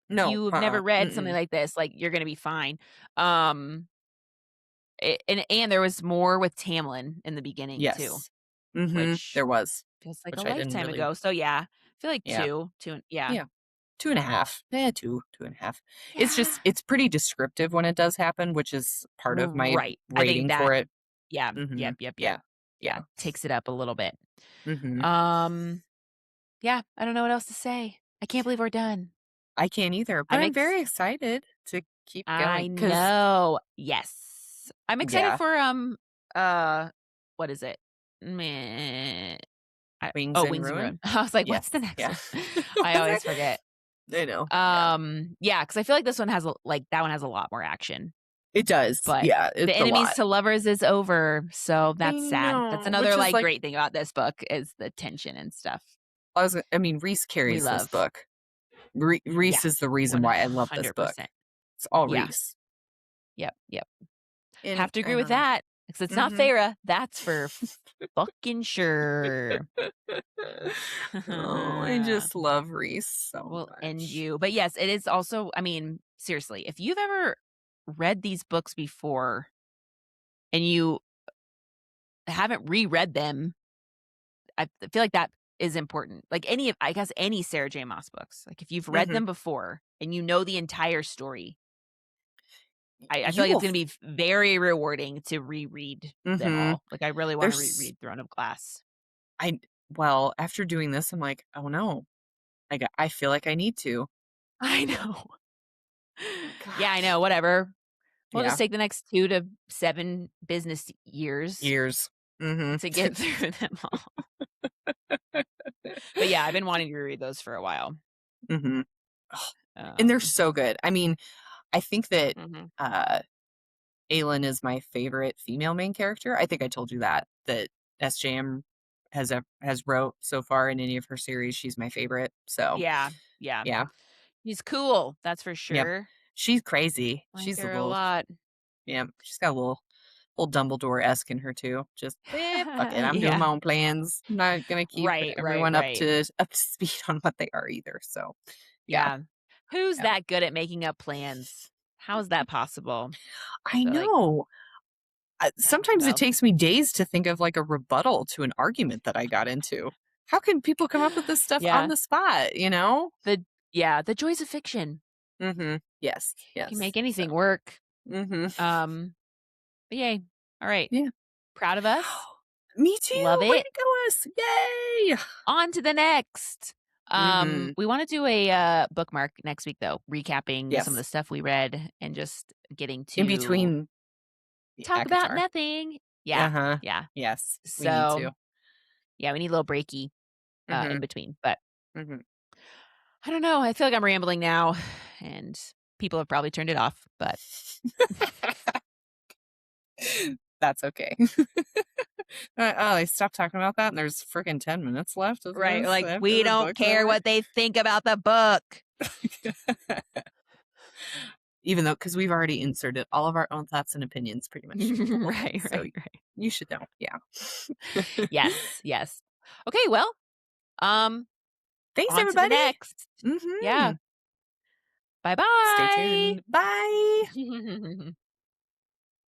If No, you've never read something mm-mm. like this, like you're gonna be fine. Um, and there was more with Tamlin in the beginning too, Yes. Mm-hmm. which There was, feels like a which I didn't lifetime really, ago. So yeah, I feel like yeah, two, yeah, yeah. 2.5. Yeah, 2.5. It's yeah. just, it's pretty descriptive when it does happen, which is part of my Right. I think rating that. for it. Yeah. Mm-hmm. Yep. Yeah. Yeah. Yeah. Takes it up a little bit. Mm-hmm. Um. Yeah. I don't know what else to say. I can't believe we're done. I can't either, but I'm I'm ex. very excited to keep going I because, know. Yes. I'm excited yeah, for what is it? Meh. Wings Oh, in Wings and Ruin. Ruin. I was like, Yes. what's the next Yeah. one? I Was always it? forget. I know. Yeah. Yeah, because I feel like this one has that one has a lot more action. It does. But Yeah. the It's a enemies lot. to lovers is over, so I that's sad. That's know. another Which is like like, great thing about this book is the tension and stuff. I mean, Reese We carries this love. book. Reese is Yes, the reason why I love this book. 100%. It's all Yeah. Reese. Yep. And Have to I agree with don't know. that because it's not Mm-hmm. Feyre. That's for fucking sure. Oh, I just love Reese so Will end much. you. But yes, it is also, I mean, seriously, if you've ever read these books before and you haven't reread them, I feel like that is important. Like I guess any Sarah J. Maas books. Like if you've read Mm-hmm. them before and you know the entire story, I feel You like will. it's going to be very rewarding to reread them Mm-hmm. all. Like I really want to There's, reread Throne of Glass. I, well, after doing this, I'm like, oh no. Like, I feel like I need to. I know. Yeah, I Gosh. know. Whatever. We'll just Yeah. take the next 2 to 7 business years Years. Mm-hmm. to get through them all. But yeah, I've been wanting to reread those for a while. Mm-hmm. And they're Um, so good. I mean, I think that mhm. uh Aelin is my favorite female main character. I think I told you that SJM has wrote so far in any of her series. She's my favorite. So Yeah. yeah, He's cool, that's for yep. sure. She's crazy. I like She's a her a little, lot. yeah. She's got a little Dumbledore esque in her too. Just fuck it. I'm doing Yeah. my own plans. I'm not gonna keep everyone up Right. to speed on what they are either. So yeah, Yeah. Who's yeah. that good at making up plans? How is that possible? I But, like, know. I don't Sometimes it know. takes me days to think of like a rebuttal to an argument that I got into. How can people come up with this stuff on Yeah. the spot, you know? The joys of fiction. Mhm. Yes. Can Yes. make anything So, work. mhm. But yay. All right. Yeah. Proud of us. Me Love too. Way it. to go us. Yay. On to the next. Mhm. We wanna do a, bookmark next week, though, recapping some of Yes. the stuff we read and just getting In to between the talk about ACOTAR. nothing. Yeah, Uh-huh. yeah. Yes, we need So, to. yeah, we need a little breaky, in Mhm. between, but Mhm. I don't know, I feel like I'm rambling now, and people have probably turned it off, but That's okay. Oh, I stopped talking about that and there's freaking 10 minutes left of right, this like, after we the don't book's care over. what they think about the book. Even though, because we've already inserted all of our own thoughts and opinions pretty much through the whole thing. So Right. you should know. Yeah. Yes. Okay, well, um, Thanks, on to the everybody. next. Yeah. Hmm. Stay Bye-bye. tuned. Bye.